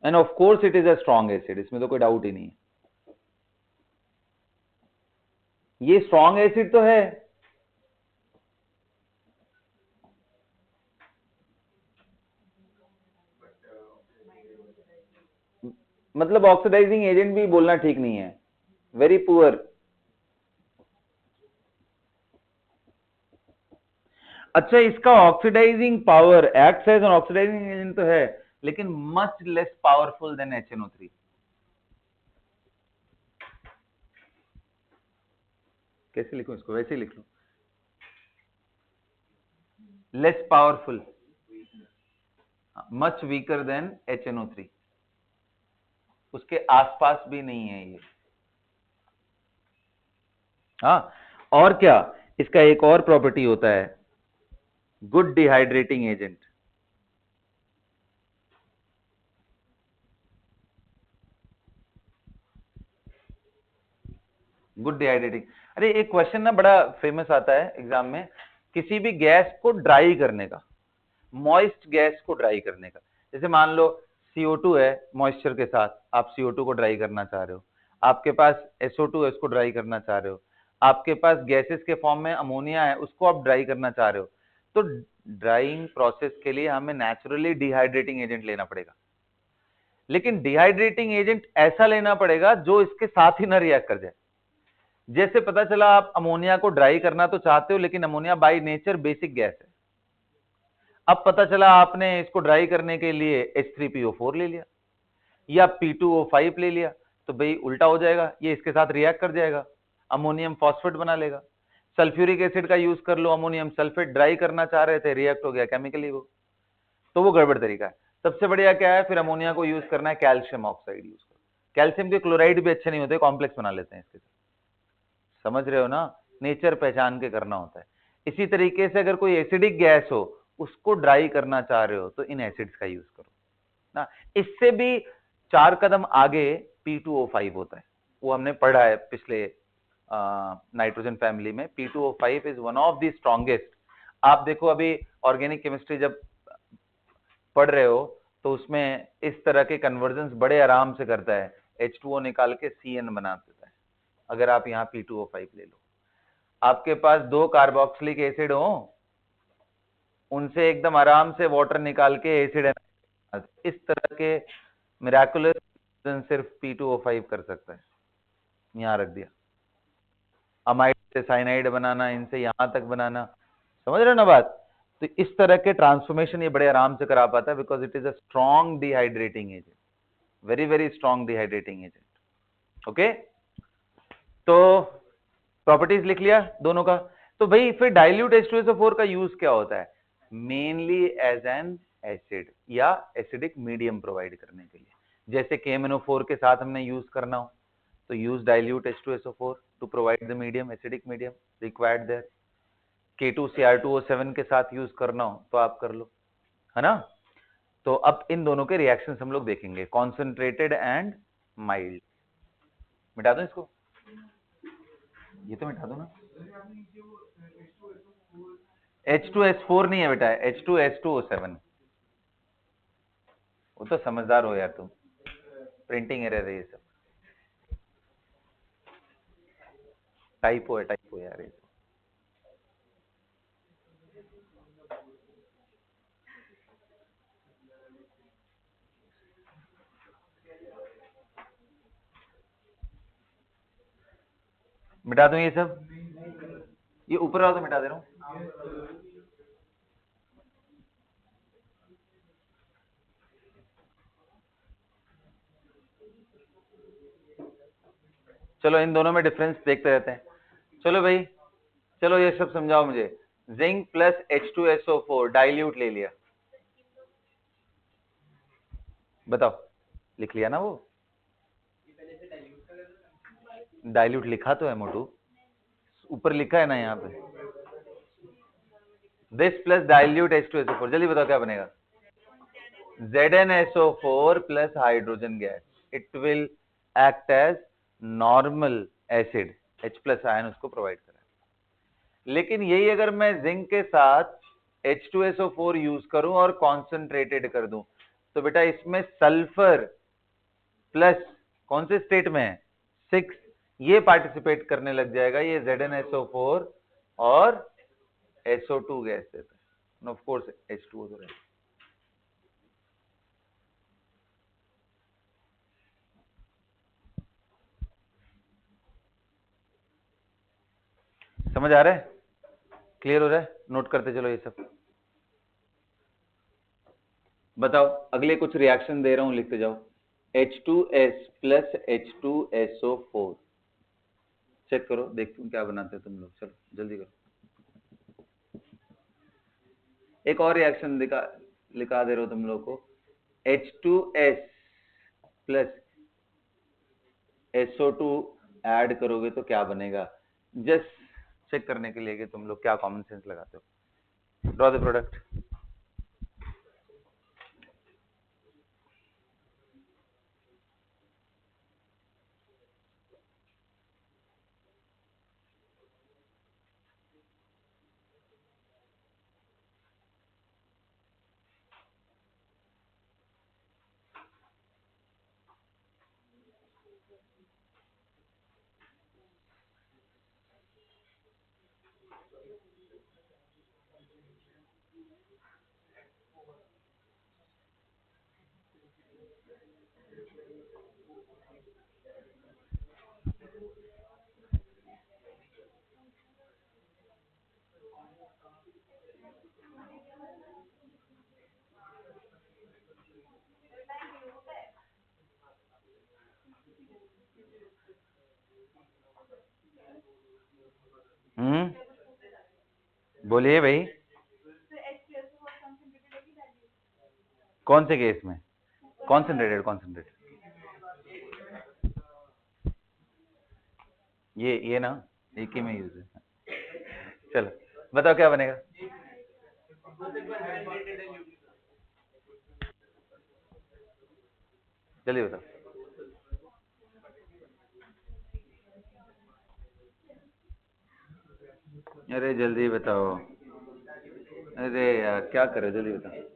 and of course it is a strong acid, इसमें तो कोई डाउट ही नहीं है, ये स्ट्रॉन्ग एसिड तो है। मतलब ऑक्सीडाइजिंग एजेंट भी बोलना ठीक नहीं है, वेरी पुअर। अच्छा, इसका oxidising power, acts as an oxidising agent तो है, लेकिन much less powerful than HNO3। कैसे लिखूं इसको, वैसे ही लिख लूं, less powerful, much weaker then HNO3, उसके आसपास भी नहीं है ये। हाँ, और क्या, इसका एक और प्रॉपर्टी होता है, good dehydrating agent. Good dehydrating. अरे एक क्वेश्चन ना बड़ा फेमस आता है एग्जाम में, किसी भी गैस को ड्राई करने का, मॉइस्ट गैस को ड्राई करने का। जैसे मान लो CO2 है, मॉइस्चर के साथ आप CO2 को ड्राई करना चाह रहे हो, आपके पास SO2 है, उसको ड्राई करना चाह रहे हो, आपके पास गैसेस के फॉर्म में अमोनिया है, उसको आप ड्राई करना चाह रहे हो, तो ड्राइंग प्रोसेस के लिए हमें नेचुरली डिहाइड्रेटिंग एजेंट लेना पड़ेगा। लेकिन डिहाइड्रेटिंग एजेंट ऐसा लेना पड़ेगा जो इसके साथ ही ना रिएक्ट कर जाए। जैसे पता चला आप अमोनिया को ड्राई करना तो चाहते हो, लेकिन ammonia by nature basic gas है। अब पता चला आपने इसको ड्राई करने के लिए H3PO4 ले लिया या P2O5 ले लिया, तो भाई उल्टा हो जाएगा, ये इसके साथ रिएक्ट कर जाएगा, अमोनियम फॉस्फेट बना लेगा। सल्फ्यूरिक एसिड का यूज कर लो, अमोनियम सल्फेट ड्राई करना चाह रहे थे, रिएक्ट हो गया केमिकली वो, तो वो गड़बड़ तरीका है। सबसे बढ़िया क्या है, फिर अमोनिया को यूज करना है, कैल्शियम ऑक्साइड यूज करो। कैल्शियम के क्लोराइड भी अच्छे नहीं होते, कॉम्प्लेक्स बना लेते हैं इसके साथ, समझ रहे हो ना, नेचर पहचान के करना होता है। इसी तरीके से अगर कोई एसिडिक गैस हो, उसको ड्राई करना चाह रहे हो, तो इन एसिड्स का यूज करो ना। इससे भी 4 कदम आगे P2O5 होता है, वो हमने पढ़ा है पिछले नाइट्रोजन फैमिली में। P2O5 is one of the strongest. आप देखो अभी ऑर्गेनिक केमिस्ट्री जब पढ़ रहे हो, तो उसमें इस तरह के कन्वर्जन बड़े आराम से करता है, H2O निकाल के CN बना देता है। अगर आप यहाँ P2O5 ले लो, आपके पास 2 कार्बोक्सिलिक एसिड हो, उनसे एकदम आराम से वाटर निकाल के एसिड, इस तरह के मिराकुलस सिर्फ P2O5 कर सकता है। यहां रख दिया, अमाइड से साइनाइड बनाना, इनसे यहां तक बनाना, समझ रहे हो ना बात। तो इस तरह के ट्रांसफॉर्मेशन ये बड़े आराम से करा पाता है, because it is a strong dehydrating agent, very very strong dehydrating agent. Okay, तो प्रॉपर्टीज लिख लिया दोनों का। तो भाई फिर डाइल्यूट H2SO4 का यूज क्या होता है, मेनली एज एन एसिड या एसिडिक मीडियम प्रोवाइड करने के लिए। जैसे KMNO4 के साथ हमने यूज करना हो, तो use dilute H2SO4 to provide the medium, acidic medium required there. K2Cr2O7 के साथ यूज करना हो तो आप कर लो, है ना। तो अब इन दोनों के रिएक्शंस हम लोग देखेंगे, कॉन्सेंट्रेटेड एंड माइल्ड। मिटा दो इसको, ये तो मिटा दो ना। H2S4 नहीं है बेटा, H2S2O7। वो तो समझदार हो यार तुम, प्रिंटिंग एरर है ये सब, टाइपो है यार ये। मिटा दूं ये सब, ये ऊपर वाला तो मिटा दे रहा हूं। चलो इन दोनों में डिफरेंस देखते रहते हैं। चलो भाई, चलो ये सब समझाओ मुझे। जिंक प्लस H2SO4 डाइल्यूट ले लिया, बताओ, लिख लिया ना वो। डाइल्यूट लिखा तो है मोटू, ऊपर लिखा है ना यहाँ पे, दिस प्लस डाइल्यूट H2SO4, जल्दी बताओ क्या बनेगा? ZnSO4 plus hydrogen gas, it will act as normal acid, H plus ion उसको प्रोवाइड करेगा। लेकिन यही अगर मैं जिंक के साथ H2SO4 यूज करूं और कॉन्सेंट्रेटेड कर दूं, तो बेटा इसमें सल्फर प्लस कौन से स्टेट में है, 6, ये पार्टिसिपेट करने लग जाएगा, ये ZnSO4 और SO2 गैस देता है, ऑफ कोर्स H2O तो रहेगा। समझ आ रहा है, क्लियर हो रहा है? नोट करते चलो ये सब। बताओ अगले कुछ रिएक्शन दे रहा हूं, लिखते जाओ। H2S प्लस H2SO4, चेक करो, देखते क्या बनाते हो तुम लोग, चलो जल्दी करो। एक और रिएक्शन लिखा दे रहा हो तुम लोग को, H2S प्लस SO2 ऐड करोगे तो क्या बनेगा, जस्ट चेक करने के लिए कि तुम लोग क्या कॉमन सेंस लगाते हो। Draw the product. बोलिए भाई, कौन से केस में कॉन्सेंट्रेटेड? ये ना एक ही में यूज है। चलो बताओ क्या बनेगा। जल्दी बताओ। अरे जल्दी बताओ, अरे यार क्या करे, जल्दी बताओ।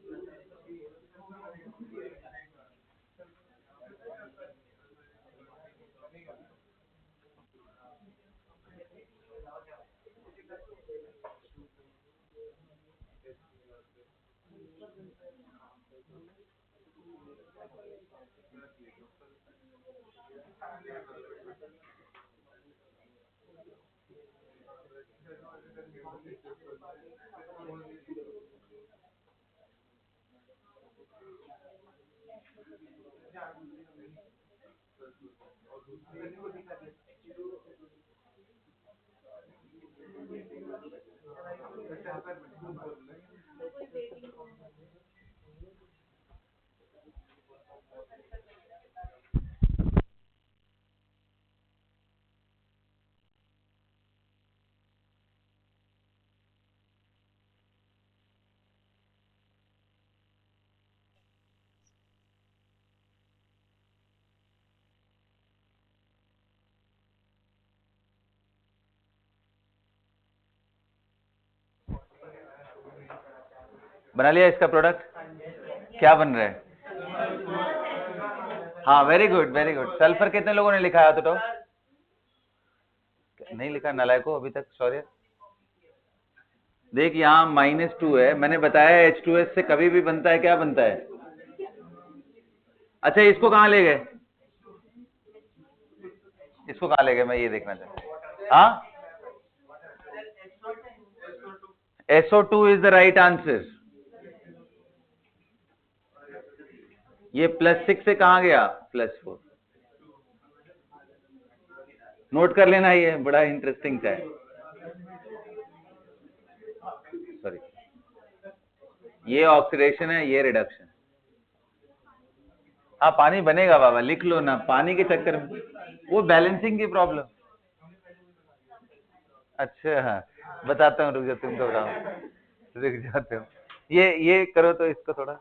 बना लिया इसका प्रोडक्ट, क्या बन रहा है? हाँ very good very good. Sulphur कितने लोगों ने लिखा है? तो नहीं लिखा नालायको अभी तक, सॉरी। देख यहाँ -2 है, मैंने बताया H2S से कभी भी बनता है, क्या बनता है? अच्छा इसको कहाँ ले गए, इसको कहाँ ले गए, मैं ये देखना चाहता हूँ। हाँ SO2 is the right answer. ये +6 से कहाँ गया, +4। नोट कर लेना, ये बड़ा इंटरेस्टिंग है। सॉरी, ये ऑक्सीडेशन है, ये रिडक्शन। हाँ पानी बनेगा बाबा, लिख लो ना, पानी के चक्कर में वो बैलेंसिंग की प्रॉब्लम। अच्छा हाँ, बताता हूँ, रुक जाओ, तुम घबराओ, रुक जाते हो। ये करो तो इसको थोड़ा,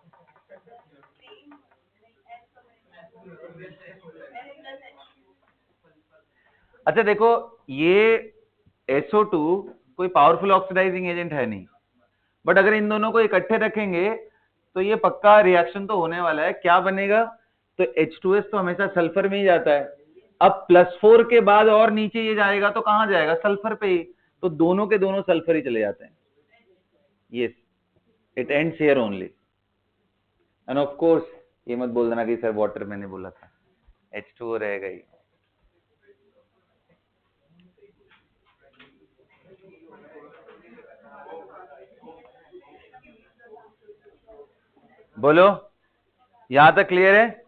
अच्छा देखो, ये SO2 कोई पावरफुल ऑक्सीडाइजिंग एजेंट है नहीं, बट अगर इन दोनों को इकट्ठे रखेंगे तो ये पक्का रिएक्शन तो होने वाला है। क्या बनेगा? तो H2S तो हमेशा सल्फर में ही जाता है, अब +4 के बाद और नीचे ये जाएगा तो कहां जाएगा? सल्फर पे ही, तो दोनों के दोनों सल्फर ही चले जाते हैं। Yes, it ends here only, end of course ये मत बोल देना कि सर वाटर मैंने बोला था, H2O रहेगा ही। बोलो, यहां तक क्लियर है?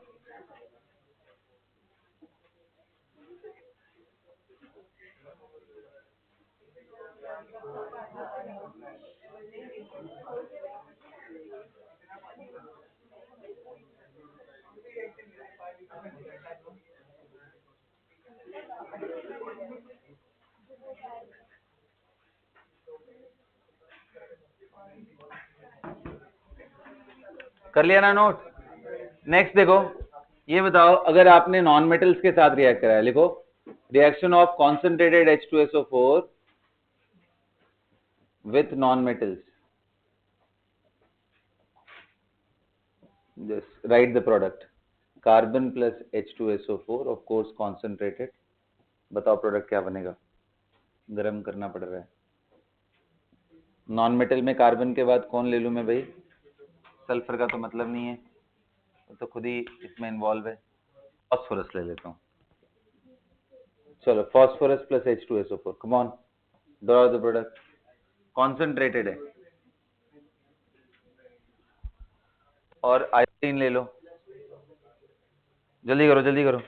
कर लिया ना नोट? नेक्स्ट देखो, ये बताओ, अगर आपने नॉन मेटल्स के साथ रिएक्ट कराया, लिखो reaction of concentrated H2SO4 with non metals, just right the product, carbon plus H2SO4 of course concentrated. बताओ प्रोडक्ट क्या बनेगा? गर्म करना पड़ रहा है। नॉन मेटल में कार्बन के बाद कौन ले लूं मैं भाई? सल्फर का तो मतलब नहीं है, तो खुद ही इसमें इन्वॉल्व है। फॉस्फोरस ले लेता हूँ, चलो phosphorus plus H2SO4, come on, draw the product, concentrated है। और आयोडीन ले लो, जल्दी करो जल्दी करो।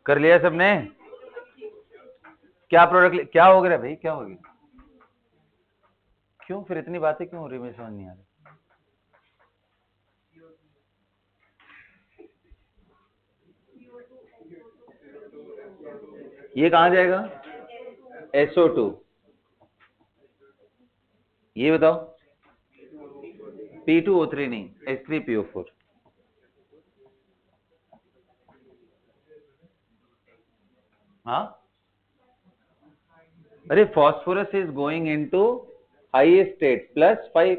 कर लिया सबने? क्या प्रोडक्ट, क्या हो गया भाई, क्या हो गया? क्यों फिर इतनी बातें क्यों हो रही, मुझे समझ नहीं आ रही। ये कहां जाएगा? SO2, ये बताओ। P2O3 नहीं, H3PO4। हाँ, अरे phosphorus is going into high state +5,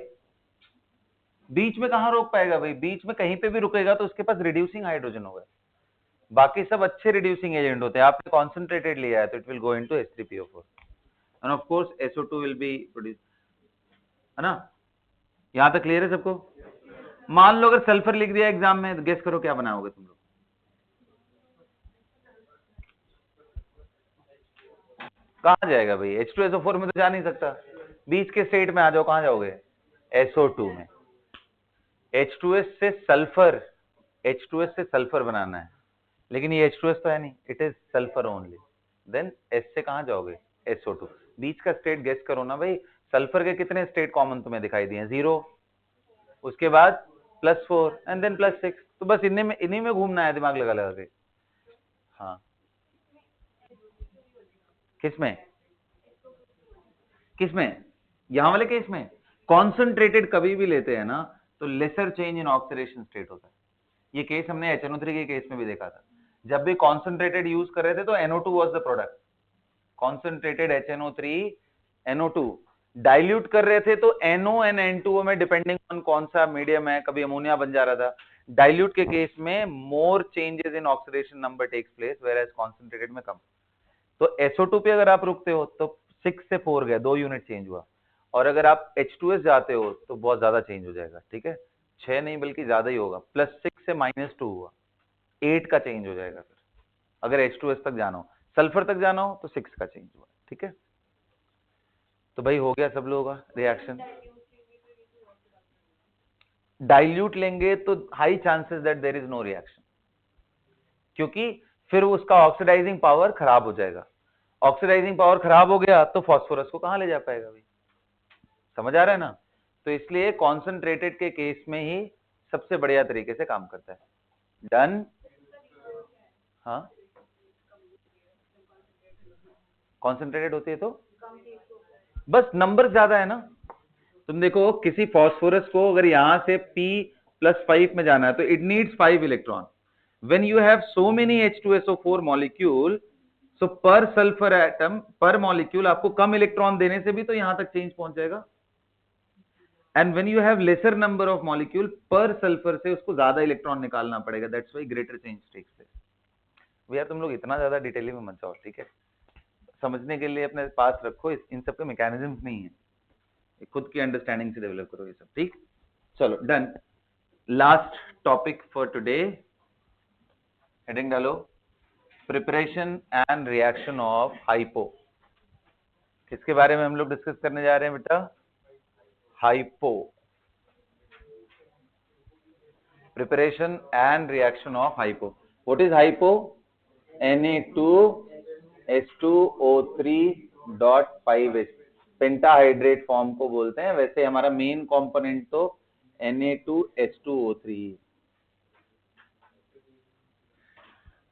बीच में कहां रोक पाएगा भाई? बीच में कहीं पे भी रुकेगा तो उसके पास रिड्यूसिंग हाइड्रोजन होगा। बाकी सब अच्छे रिड्यूसिंग एजेंट होते हैं, आपने कॉन्सेंट्रेटेड लिया है तो it will go into H3PO4, end of course SO2 will be produce, है ना? यहां तक क्लियर है सबको? मान लो अगर सल्फर लिख दिया एग्जाम में, तो गेस करो क्या बनाओगे तुम लोग? कहां जाएगा भाई? H2SO4 में तो जा नहीं सकता, बीच के स्टेट में आ जाओ, कहां जाओगे? SO2 में। H2S से सल्फर, H2S से सल्फर बनाना है, लेकिन ये H2S तो है नहीं, it is sulphur only, then S से कहां जाओगे? SO2। बीच का स्टेट गेस करो ना भाई, सल्फर के कितने स्टेट कॉमन तुम्हें दिखाई दिए? 0, उसके बाद +4 एंड देन +6, तो बस इन्हीं में घूमना है दिमाग लगा लगा के। हाँ, किसमें? किसमें? यहां वाले केस में कॉन्सेंट्रेटेड कभी भी लेते हैं ना तो lesser change in oxidation state होता है। ये केस हमने HNO3 के केस में भी देखा था, जब भी कॉन्सेंट्रेटेड यूज कर रहे थे तो NO2 was the product, concentrated HNO3 NO2 dilute कर रहे थे तो NO एंड N2O में डिपेंडिंग ऑन कौन सा मीडियम है, कभी अमोनिया बन जा रहा था। डाइल्यूट के केस में more changes in oxidation number takes place, whereas concentrated में कम। तो SO2 पे अगर आप रुकते हो तो 6 से 4 गया, 2 यूनिट चेंज हुआ। और अगर आप H2S जाते हो तो बहुत ज्यादा चेंज हो जाएगा, ठीक है, 6 नहीं बल्कि ज्यादा ही होगा, +6 से -2 हुआ, 8 का चेंज हो जाएगा फिर, अगर H2S तक जाना हो। सल्फर तक जाना हो तो 6 का चेंज हुआ, ठीक है। तो भाई हो गया सब लोगों का रिएक्शन। डाइल्यूट लेंगे तो high chances that there is no reaction, क्योंकि फिर उसका ऑक्सीडाइजिंग पावर खराब हो जाएगा। ऑक्सीडाइजिंग पावर खराब हो गया तो फास्फोरस को कहां ले जा पाएगा भाई, समझ आ रहा है ना। तो इसलिए कॉन्सेंट्रेटेड के केस में ही सबसे बढ़िया तरीके से काम करता है। डन। हाँ, कॉन्सेंट्रेटेड होती है तो बस नंबर ज्यादा है ना। तुम देखो किसी फास्फोरस को अगर यहां से P+5 में जाना है तो it needs 5 electron. When you have so many H2SO4 molecule, so per sulphur atom पर मॉलिक्यूल आपको कम इलेक्ट्रॉन देने से भी तो यहां तक चेंज पहुंच जाएगा। And when you have lesser number of molecule, पर सल्फर से उसको ज्यादा इलेक्ट्रॉन निकालना पड़ेगा, that's why greater change takes place. भैया तुम लोग इतना ज्यादा डिटेल में मत जाओ, ठीक है, समझने के लिए अपने पास रखो, इन सब के मैकेनिज्म नहीं है, खुद की अंडरस्टैंडिंग से डेवलप करो ये सब, ठीक। चलो done. Last topic for today, heading डालो, preparation and reaction of hypo. किसके बारे में हम लोग डिस्कस करने जा रहे हैं बेटा? Hypo, preparation and reaction of hypo. What is hypo? Na2H2O3.5H, pentahydrate form को बोलते हैं। वैसे हमारा मेन कंपोनेंट तो Na2H2O3।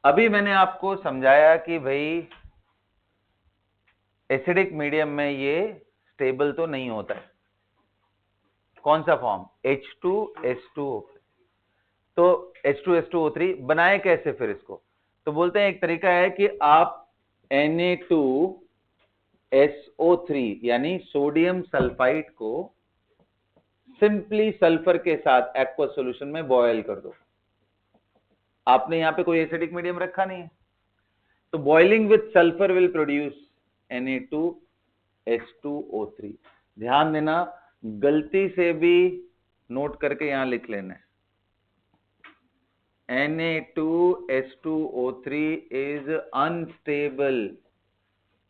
अभी मैंने आपको समझाया कि भाई एसिडिक मीडियम में ये स्टेबल तो नहीं होता है। कौन सा फॉर्म? H2H2O। तो H2H2O3 बनाए कैसे फिर इसको? तो बोलते हैं एक तरीका है कि आप Na2SO3 यानी सोडियम सल्फाइड को सिंपली सल्फर के साथ एक्वा सॉल्यूशन में बॉयल कर दो। आपने यहां पे कोई एसिडिक मीडियम रखा नहीं है, तो boiling with sulphur will produce Na2H2O3। ध्यान देना, गलती से भी नोट करके यहां लिख लेना है, Na2H2O3 इज अनस्टेबल।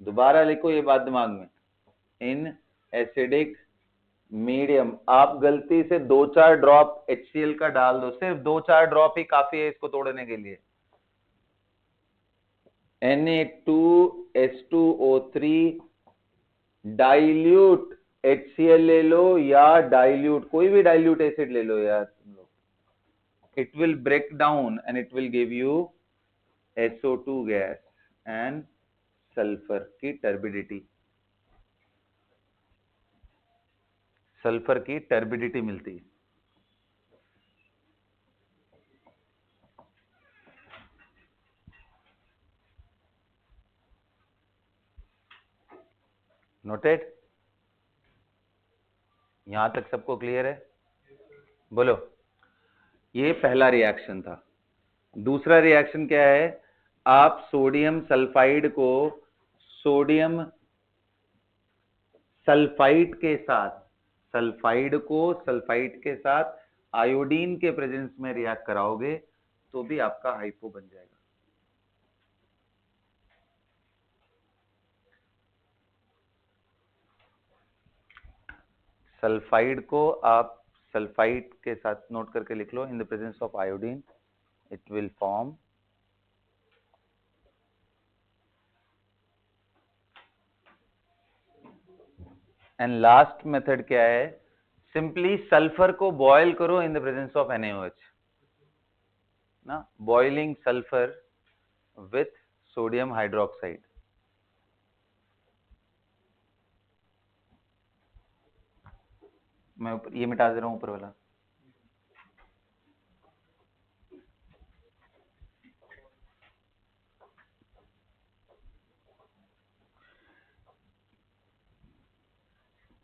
दोबारा लिखो ये बात दिमाग में, इन एसिडिक मीडियम। आप गलती से 2-4 ड्रॉप HCl का डाल दो, सिर्फ 2-4 ड्रॉप ही काफी है इसको तोड़ने के लिए। Na2H2O3 डाइल्यूट HCl ले लो या डाइल्यूट कोई भी डाइल्यूट एसिड ले लो यार तुम लोग, it will break down and it will give you SO2 gas and sulfur की टर्बिडिटी, सल्फर की टर्बिडिटी मिलती है। नोटेड? यहां तक सबको क्लियर है? बोलो। ये पहला रिएक्शन था। दूसरा रिएक्शन क्या है? आप सोडियम सल्फाइड को सोडियम सल्फाइड के साथ, सल्फाइड को सल्फाइड के साथ आयोडीन के प्रेजेंस में रिएक्ट कराओगे तो भी आपका हाइपो बन जाएगा। सल्फाइड को आप सल्फाइड के साथ नोट करके लिख लो, in the presence of iodine it will form and last method क्या है? सिंपली सल्फर को बॉयल करो in the presence of NaOH ना, boiling sulphur with sodium hydroxide. मैं ये मिटा दे रहा हूं ऊपर वाला।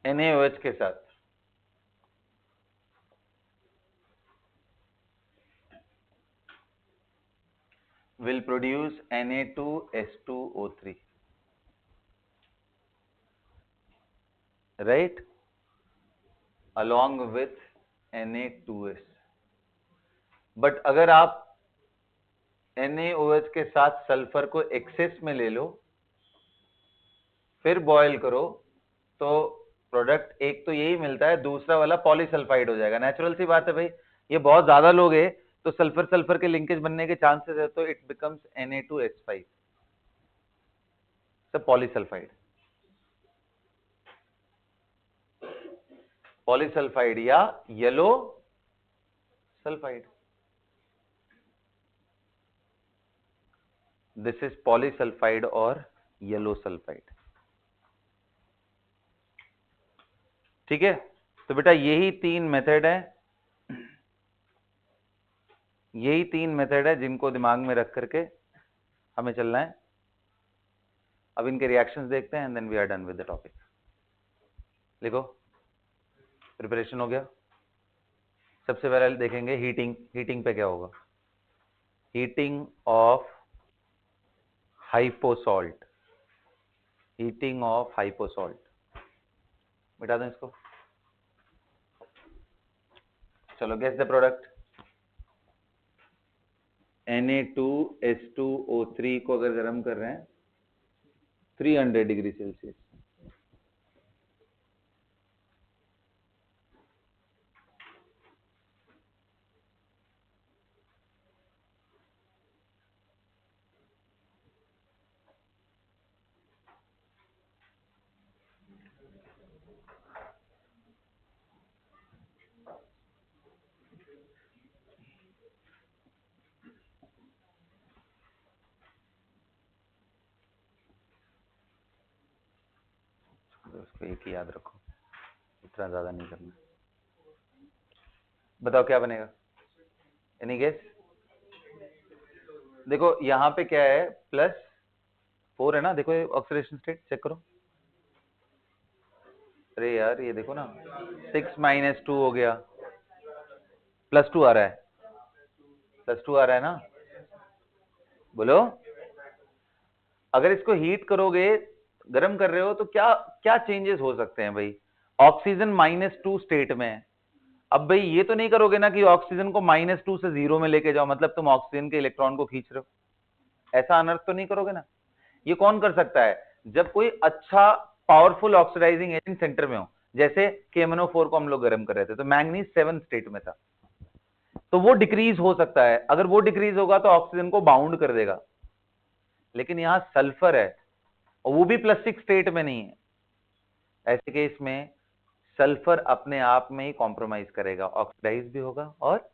NaOH के साथ will produce Na2H2O3। Right, along with Na2S। But अगर आप NaOH के साथ सल्फर को एक्सेस में ले लो, फिर बॉयल करो, तो प्रोडक्ट एक तो यही मिलता है, दूसरा वाला पॉलीसल्फाइड हो जाएगा। नेचुरल सी बात है भाई, ये बहुत ज्यादा लोग है तो सल्फर सल्फर के लिंकेज बनने के चांसेस है, तो इट बिकम्स Na2H5, सब पॉलीसल्फाइड, पॉलीसल्फाइड या yellow sulphide. This is polysulphide और येलो सल्फाइड। ठीक है, तो बेटा यही तीन मेथड है, यही तीन मेथड है जिनको दिमाग में रख करके हमें चलना है। अब इनके रिएक्शंस देखते हैं and then we are done with the topic. लिखो, प्रिपरेशन हो गया। सबसे पहले देखेंगे हीटिंग, हीटिंग पे क्या होगा। हीटिंग ऑफ हाइपोसॉल्ट, हीटिंग ऑफ हाइपोसॉल्ट, मिटा दें इसको। चलो गेस द प्रोडक्ट। Na2H2O3 को अगर गर्म कर रहे हैं 300 डिग्री सेल्सियस, उसको एक ही याद रखो, इतना ज्यादा नहीं करना। बताओ क्या बनेगा, एनी गेस। देखो यहां पे क्या है, +4 है ना, देखो ऑक्सीडेशन स्टेट चेक करो। अरे यार ये देखो ना, 6 - 2 हो गया, +2 आ रहा है, +2 आ रहा है ना, बोलो। अगर इसको हीट करोगे, गर्म कर रहे हो, तो क्या क्या चेंजेस हो सकते हैं भाई। ऑक्सीजन -2 स्टेट में है। अब भाई ये तो नहीं करोगे ना कि ऑक्सीजन को -2 से 0 में लेके जाओ, मतलब तुम ऑक्सीजन के इलेक्ट्रॉन को खींच रहे हो, ऐसा अनर्थ तो नहीं करोगे ना। ये कौन कर सकता है, जब कोई अच्छा पावरफुल ऑक्सीडाइजिंग एजेंट सेंटर में हो, जैसे KMnO4 को हम लोग गर्म कर रहे थे तो मैंगनीज 7 स्टेट में था, तो वो डिक्रीज हो सकता है। अगर वो डिक्रीज होगा तो ऑक्सीजन को बाउंड कर देगा, लेकिन यहां सल्फर है और वो भी +6 स्टेट में नहीं है। ऐसे केस में सल्फर अपने आप में ही कॉम्प्रोमाइज करेगा, ऑक्सीडाइज भी होगा और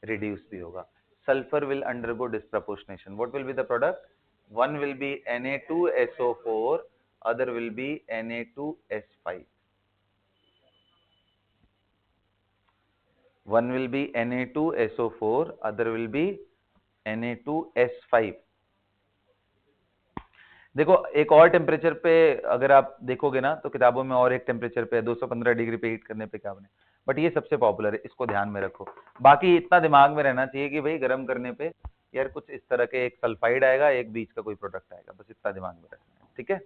रिड्यूस भी होगा। Sulphur will undergo disproportionation. What will be the product, one will be Na2SO4, other will be Na2S5, one will be Na2SO4, other will be Na2S5। देखो एक और टेम्परेचर पे अगर आप देखोगे ना, तो किताबों में और एक टेम्परेचर पे 215 डिग्री पे हीट करने पे क्या बने, बट ये सबसे पॉपुलर है, इसको ध्यान में रखो। बाकी इतना दिमाग में रहना चाहिए कि भाई गर्म करने पे यार कुछ इस तरह के, एक सल्फाइड आएगा, एक बीच का कोई प्रोडक्ट आएगा, बस इतना दिमाग में रखना है। ठीक है,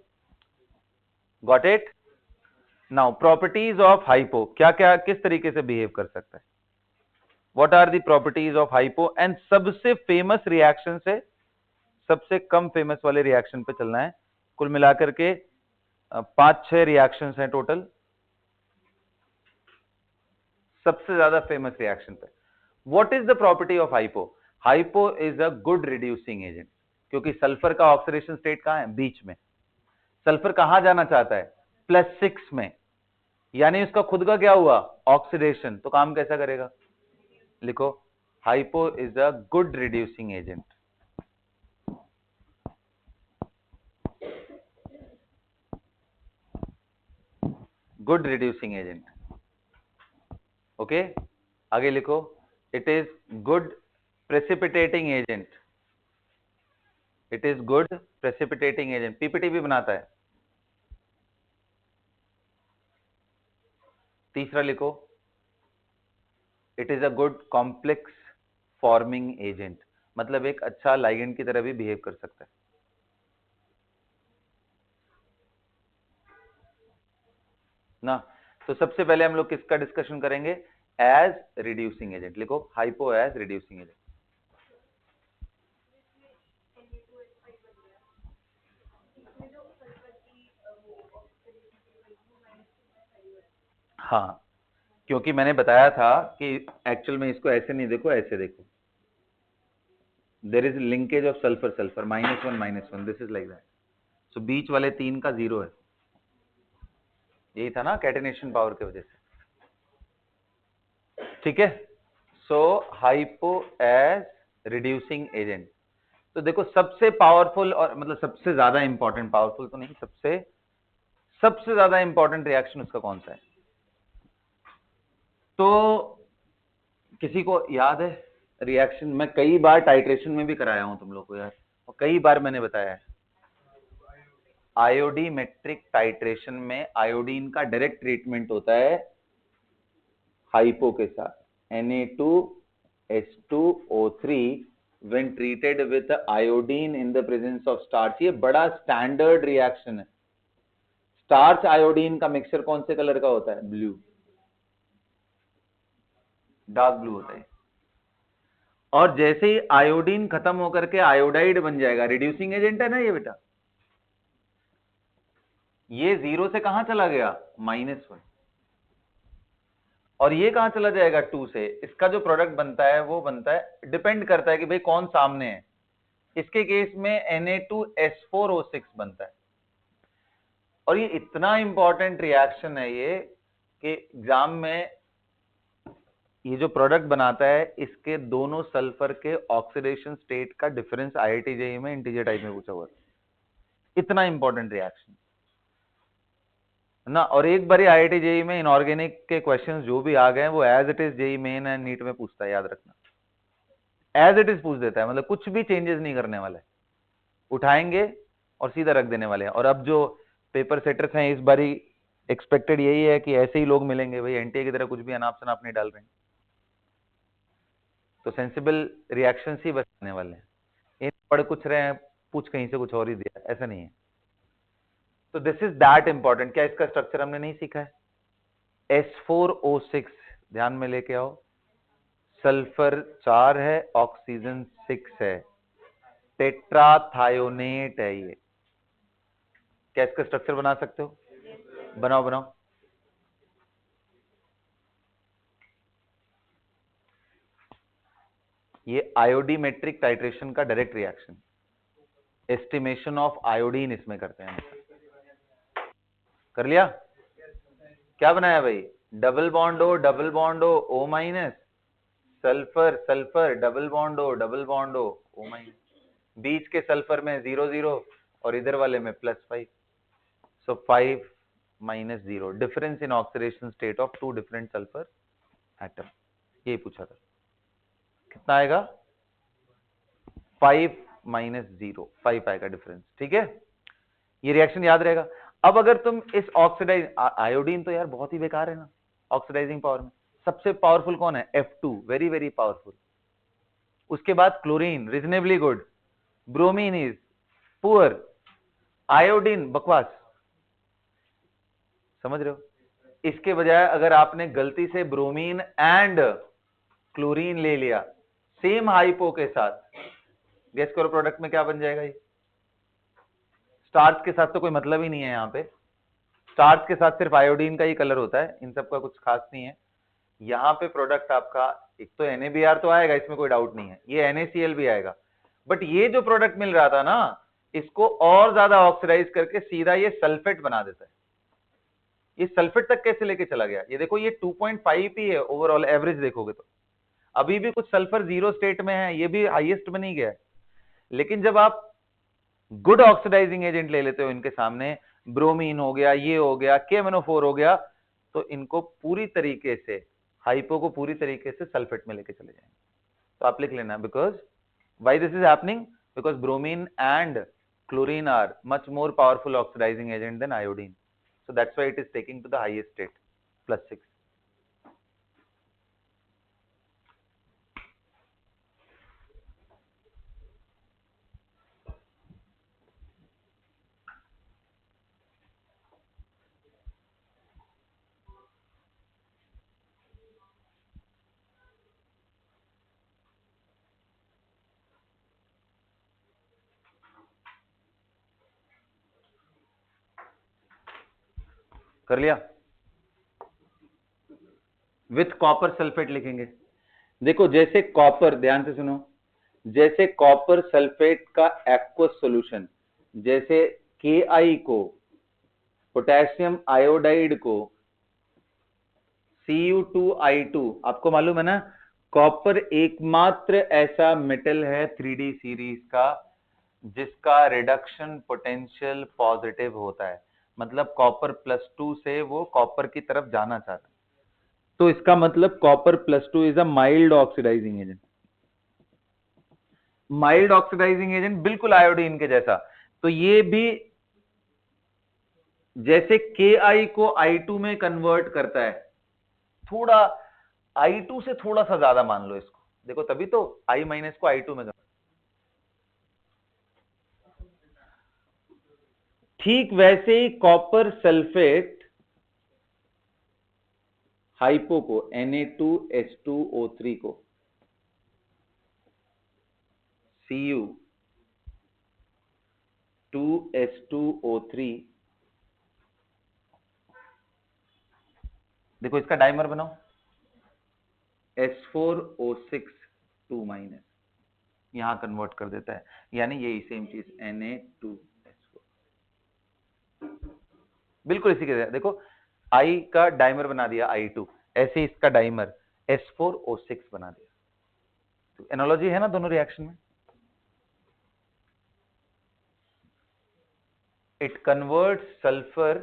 got it. Now properties of hypo, क्या क्या किस तरीके से बिहेव कर सकता है, what are the properties of hypo, and सबसे फेमस रिएक्शन से सबसे कम फेमस वाले रिएक्शन पे चलना है। कुल मिलाकर के 5-6 रिएक्शंस हैं टोटल, सबसे ज्यादा फेमस रिएक्शन पे। What is the property of hypo, hypo is a good reducing agent, क्योंकि सल्फर का ऑक्सीडेशन स्टेट कहां है, बीच में। सल्फर कहां जाना चाहता है, +6 में, यानी उसका खुद का क्या हुआ, ऑक्सीडेशन, तो काम कैसा करेगा। लिखो, hypo is a good reducing agent, good reducing agent. Okay, आगे लिखो, it is good precipitating agent, it is good precipitating agent, PPT भी बनाता है। तीसरा लिखो, it is a good complex forming agent, मतलब एक अच्छा लाइगेंड की तरह भी बिहेव कर सकता है। ना। तो सबसे पहले हम लोग किसका डिस्कशन करेंगे? As reducing agent. लिखो हाइपो एज रिड्यूसिंग एजेंट। हाँ, क्योंकि मैंने बताया था कि एक्चुअल में इसको ऐसे नहीं देखो, ऐसे देखो। There is linkage of sulphur sulphur -1 this is like that. So बीच वाले 3 का 0 है। यही था ना कैटेनेशन पावर की वजह से। ठीक है। सो हाइपो एज रिड्यूसिंग एजेंट। तो देखो सबसे पावरफुल और मतलब सबसे ज्यादा इंपॉर्टेंट, पावरफुल तो नहीं, सबसे ज्यादा इंपॉर्टेंट रिएक्शन उसका कौन सा है? तो किसी को याद है रिएक्शन? मैं कई बार टाइट्रेशन में भी कराया हूं तुम लोग को यार, और कई बार मैंने बताया है। आयोडीमेट्रिक टाइट्रेशन में आयोडीन का डायरेक्ट ट्रीटमेंट होता है हाइपो के साथ। Na2H2O3 when treated with iodine in the presence of starch। ये बड़ा स्टैंडर्ड रिएक्शन है। स्टार्च आयोडीन का मिक्सचर कौन से कलर का होता है? ब्लू, डार्क ब्लू होता है। और जैसे ही आयोडीन खत्म होकर के आयोडाइड बन जाएगा, रिड्यूसिंग एजेंट है ना ये बेटा, ये 0 से कहां चला गया? -1। और ये कहां चला जाएगा? 2 से। इसका जो प्रोडक्ट बनता है वो बनता है, डिपेंड करता है कि भाई कौन सामने है। इसके केस में Na2S4O6 बनता है। और ये इतना इंपॉर्टेंट रिएक्शन है ये कि एग्जाम में ये जो प्रोडक्ट बनाता है इसके दोनों सल्फर के ऑक्सीडेशन स्टेट का डिफरेंस आईआईटी जेईई में इंटीजर टाइप में पूछा हुआ है। इतना इंपॉर्टेंट रिएक्शन ना। और एक बार आईआईटी जेईई में इनऑर्गेनिक के क्वेश्चंस जो भी आ गए वो as it is JEE Main and NEET में पूछता है, याद रखना। एज इट इज पूछ देता है, मतलब कुछ भी चेंजेस नहीं करने वाले, उठाएंगे और सीधा रख देने वाले हैं। और अब जो पेपर सेटर्स हैं इस बारी एक्सपेक्टेड यही है कि ऐसे ही लोग मिलेंगे भाई, एनटीए की तरह कुछ भी अनाप शनाप नहीं डाल रहे हैं। तो सेंसिबल रिएक्शन ही बताने वाले हैं। इन पढ़ कुछ रहे हैं, पूछ कहीं से कुछ और ही दिया, ऐसा नहीं है। तो दिस इज दैट इंपॉर्टेंट। क्या इसका स्ट्रक्चर हमने नहीं सीखा है? S4O6 ध्यान में लेके आओ, सल्फर 4 है, ऑक्सीजन 6 है, टेट्राथायोनेट है ये। क्या इसका स्ट्रक्चर बना सकते हो? बनाओ बनाओ। ये आयोडीमेट्रिक टाइट्रेशन का direct reaction, estimation of iodine इसमें करते हैं। कर लिया? क्या बनाया भाई? डबल बॉन्ड हो O minus, sulphur sulphur double bond हो O माइनस, बीच के सल्फर में 0 0 और इधर वाले में +5। सो 5 - 0, difference in oxidation state of 2 different sulphur atom. ये पूछा था। कितना आएगा? 5 - 0, 5 आएगा डिफरेंस। ठीक है, ये रिएक्शन याद रहेगा। अब अगर तुम इस ऑक्सीडाइज, आयोडीन तो यार बहुत ही बेकार है ना ऑक्सीडाइजिंग पावर में। सबसे पावरफुल कौन है? F2, very very powerful. उसके बाद chlorine reasonably good, bromine is poor, iodine बकवास। समझ रहे हो? इसके बजाय अगर आपने गलती से ब्रोमीन एंड क्लोरीन ले लिया सेम हाइपो के साथ, गेस करो प्रोडक्ट में क्या बन जाएगा? ये स्टार्च के साथ तो कोई मतलब ही नहीं है। यहाँ पे स्टार्च के साथ सिर्फ आयोडीन का ही कलर होता है, इन सब का कुछ खास नहीं है। यहाँ पे प्रोडक्ट आपका एक तो NaBr तो आएगा, इसमें कोई डाउट नहीं है, ये NaCl भी आएगा। बट ये जो प्रोडक्ट मिल रहा था ना, इसको और ज्यादा ऑक्सीडाइज करके सीधा ये सल्फेट बना देता है। ये सल्फेट तक कैसे लेके चला गया? ये देखो, ये 2.5 ही है ओवरऑल एवरेज देखोगे तो। अभी भी कुछ सल्फर 0 स्टेट में है, ये भी हाईएस्ट में नहीं गया है। लेकिन जब आप गुड ऑक्सीडाइजिंग एजेंट ले लेते हो इनके सामने, ब्रोमीन हो गया, ये हो गया, KMnO4 हो गया, तो इनको पूरी तरीके से, हाइपो को पूरी तरीके से सल्फेट में लेके चले जाएंगे। तो आप लिख लेना, because why this is happening, because bromine and chlorine are much more powerful oxidizing agent than iodine, so that's why it is taking to the highest state, +6. कर लिया, विथ कॉपर सल्फेट लिखेंगे। देखो जैसे कॉपर, ध्यान से सुनो, जैसे copper sulphate का एक्वस सॉल्यूशन, जैसे KI को, पोटेशियम आयोडाइड को Cu2I2, आपको मालूम है ना, कॉपर एकमात्र ऐसा मेटल है 3D सीरीज का जिसका रिडक्शन पोटेंशियल पॉजिटिव होता है, मतलब कॉपर +2 से वो कॉपर की तरफ जाना चाहता है, तो इसका मतलब copper +2 is a mild oxidising agent. Mild oxidising agent बिल्कुल आयोडीन के जैसा। तो ये भी जैसे KI को I2 में कन्वर्ट करता है, थोड़ा I2 से थोड़ा सा ज्यादा मान लो इसको, देखो तभी तो I- को I2 में, ठीक वैसे ही कॉपर सल्फेट हाइपो को Na2H2O3 को Cu2H2O3, देखो इसका डाइमर बनाओ, H4O6 2-, यहां कन्वर्ट कर देता है, यानी यही सेम चीज Na2H4, बिल्कुल इसी के, देखो I का डाइमर बना दिया I2, ऐसे इसका डाइमर H4O6 बना दिया। तो एनालॉजी है ना दोनों रिएक्शन में। It converts sulfur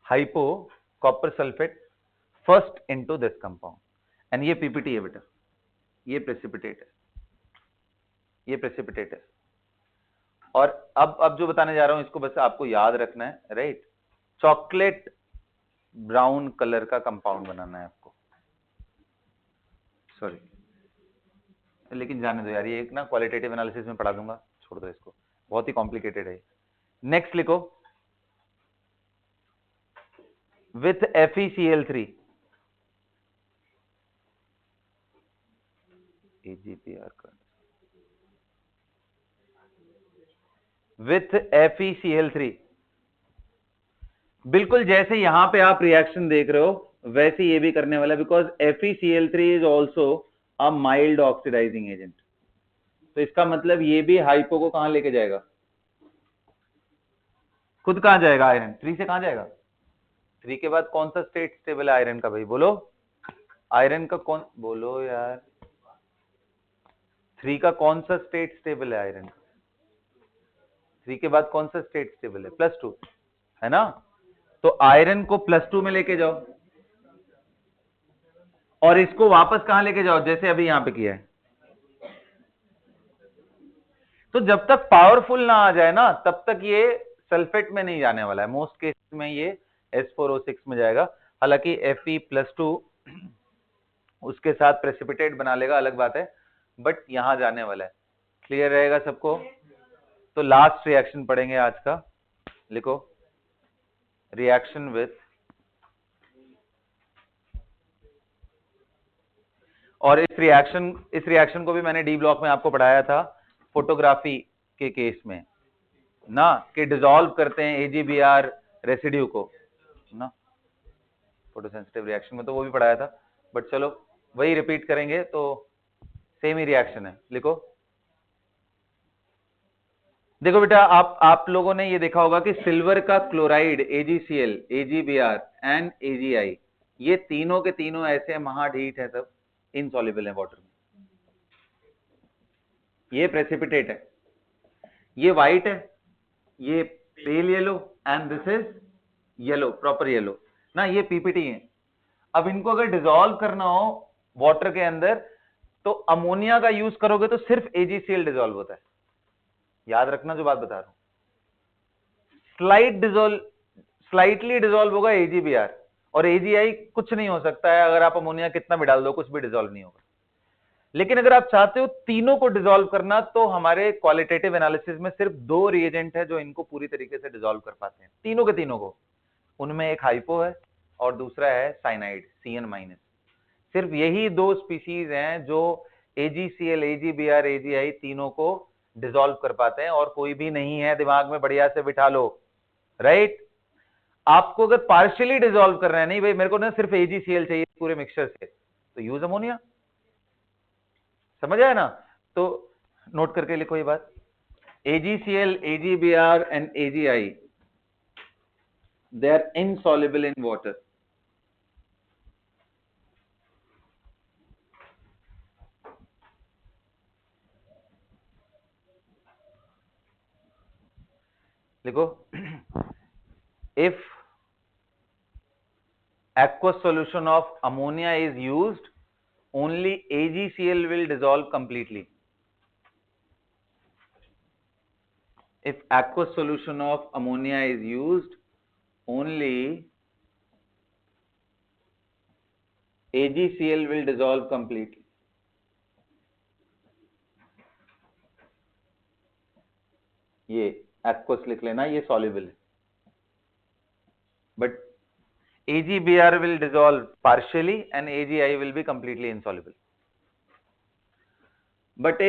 hypo copper sulfate first into this compound, and ये PPT है बेटा, ये प्रेसिपिटेट है, ये प्रेसिपिटेट है। और अब जो बताने जा रहा हूं इसको बस आपको याद रखना है, राइट। चॉकलेट ब्राउन कलर का कंपाउंड बनाना है आपको, सॉरी, लेकिन जाने दो यार, ये एक ना क्वालिटेटिव एनालिसिस में पढ़ा दूंगा, छोड़ दो इसको, बहुत ही कॉम्प्लिकेटेड है। नेक्स्ट लिखो, विथ FeCl3 AgPr का, विथ FeCl3, बिल्कुल जैसे यहां पे आप रिएक्शन देख रहे हो वैसे ये भी करने वाला है, because FeCl3 is also a mild oxidising agent. तो इसका मतलब ये भी हाइपो को कहां लेके जाएगा, खुद कहां जाएगा, आयरन 3 से कहां जाएगा, 3 के बाद कौन सा स्टेट स्टेबल है आयरन का, भाई बोलो, आयरन का कौन, बोलो यार, 3 का कौन सा स्टेट स्टेबल है आयरन, 3 के बाद कौन सा स्टेट स्टेबल है, +2 है ना। तो आयरन को +2 में लेके जाओ और इसको वापस कहां लेके जाओ, जैसे अभी यहां पे किया है। तो जब तक पावरफुल ना आ जाए ना तब तक ये सल्फेट में नहीं जाने वाला है, मोस्ट केस में ये H4O6 में जाएगा। हालांकि Fe+2 उसके साथ प्रेसिपिटेट बना लेगा, अलग बात है, बट यहां जाने वाला है। क्लियर रहेगा सबको। तो लास्ट रिएक्शन पढ़ेंगे आज का, लिखो, रिएक्शन विथ, और इस रिएक्शन को भी मैंने डी ब्लॉक में आपको पढ़ाया था फोटोग्राफी के केस में ना, कि डिसॉल्व करते हैं AgBr रेसिड्यू को ना, फोटोसेंसिटिव रिएक्शन में तो वो भी पढ़ाया था, बट चलो वही रिपीट करेंगे, तो सेम ही रिएक्शन है। लिखो, देखो बेटा, आप लोगों ने ये देखा होगा कि सिल्वर का chloride AgCl, AgBr and AgI, ये तीनों के तीनों ऐसे महाढीठ है, सब इनसॉल्युबल है वाटर में। ये प्रेसिपिटेट है, ये व्हाइट है, ये pale yellow and this is yellow, proper yellow ना, ये PPT है। अब इनको अगर डिसॉल्व करना हो वाटर के अंदर तो अमोनिया का यूज करोगे तो सिर्फ AgCl डिसॉल्व होता है, याद रखना जो बात बता रहा हूं। स्लाइटली डिसॉल्व होगा AgBr, और AgI कुछ नहीं हो सकता है, अगर आप अमोनिया कितना भी डाल दो कुछ भी डिसॉल्व नहीं होगा। लेकिन अगर आप चाहते हो तीनों को डिसॉल्व करना, तो हमारे क्वालिटेटिव एनालिसिस में सिर्फ 2 रिएजेंट है जो इनको पूरी तरीके से डिसॉल्व कर पाते हैं, तीनों के तीनों को। उनमें एक हाइपो है और दूसरा है साइनाइड Cn-। सिर्फ यही 2 स्पीशीज हैं जो AgCl, AgBr, AgI तीनों को डिसॉल्व कर पाते हैं, और कोई भी नहीं है, दिमाग में बढ़िया से बिठा लो, राइट। आपको अगर पार्शियली डिसॉल्व करना है, नहीं भाई मेरे को ना सिर्फ AgCl चाहिए पूरे मिक्सचर से, तो यूज अमोनिया। समझ आया ना? तो नोट करके लिखो ये बात, AgCl, AgBr and AgI, they are insoluble in water. लिखो, if aqueous solution of ammonia is used, only AgCl will dissolve completely. If aqueous solution of ammonia is used, only AgCl will dissolve completely. ये aqueous लिख लेना, ये soluble है, but AgBr will dissolve partially and AgI will be completely insoluble. But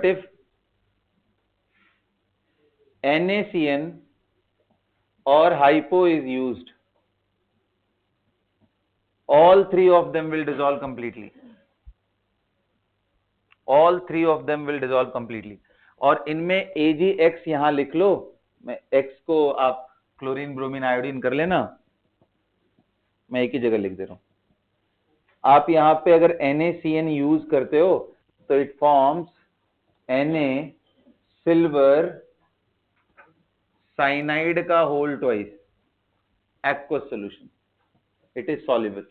if NaCN or hypo is used, all three of them will dissolve completely. All three of them will dissolve completely. और इनमें AgX यहां लिख लो, मैं X को आप chlorine bromine iodine कर लेना, मैं एक ही जगह लिख दे रहा हूं। आप यहां पे अगर NaCN यूज करते हो तो it forms Na silver cyanide का whole twice, aqueous solution, it is soluble.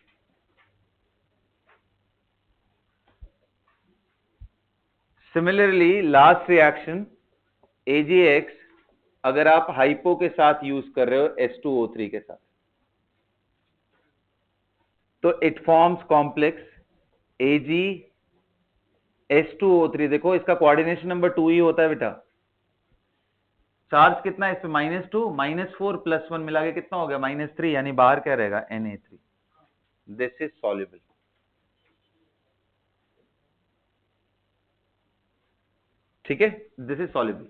Similarly, last reaction AgX अगर आप हाइपो के साथ यूज कर रहे हो H2O3 के साथ, तो इट फॉर्म्स कॉम्प्लेक्स AgH2O3। देखो इसका कोऑर्डिनेशन नंबर 2 ही होता है बेटा। चार्ज कितना है इस पे? -2, -4 +1 मिला के कितना हो गया? -3, यानी बाहर क्या रहेगा? Na3। This is soluble. ठीक है, दिस इज सॉल्युबल।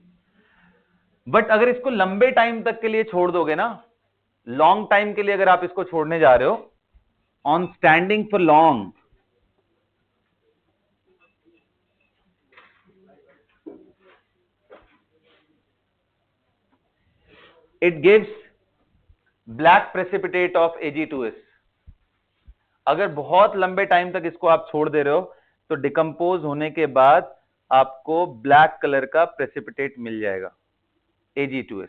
बट अगर इसको लंबे टाइम तक के लिए छोड़ दोगे ना, लॉन्ग टाइम के लिए अगर आप इसको छोड़ने जा रहे हो, on standing for long, it gives black precipitate of Ag2S। अगर बहुत लंबे टाइम तक इसको आप छोड़ दे रहे हो तो डिकम्पोज होने के बाद आपको ब्लैक कलर का प्रेसिपिटेट मिल जाएगा Ag2S।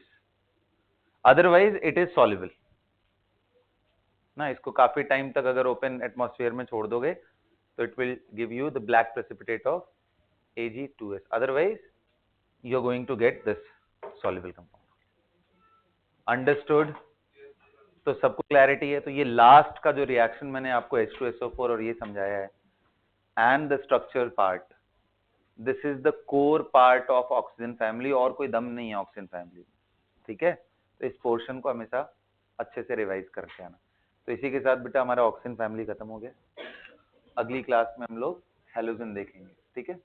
Otherwise it is soluble ना। इसको काफी टाइम तक अगर ओपन एटमॉस्फेयर में छोड़ दोगे तो it will give you the black precipitate of Ag2S, otherwise you are going to get this soluble compound. Understood? तो सबको क्लैरिटी है? तो ये लास्ट का जो रिएक्शन मैंने आपको H2SO4 और ये समझाया है, and the structure part, this is the core part of oxygen family, और कोई दम नहीं है ऑक्सीजन फैमिली। ठीक है, तो इस पोर्शन को हमेशा अच्छे से रिवाइज करके आना। तो इसी के साथ बेटा हमारा ऑक्सीजन फैमिली खत्म हो गया। अगली क्लास में हम लोग हैलोजन देखेंगे। ठीक है।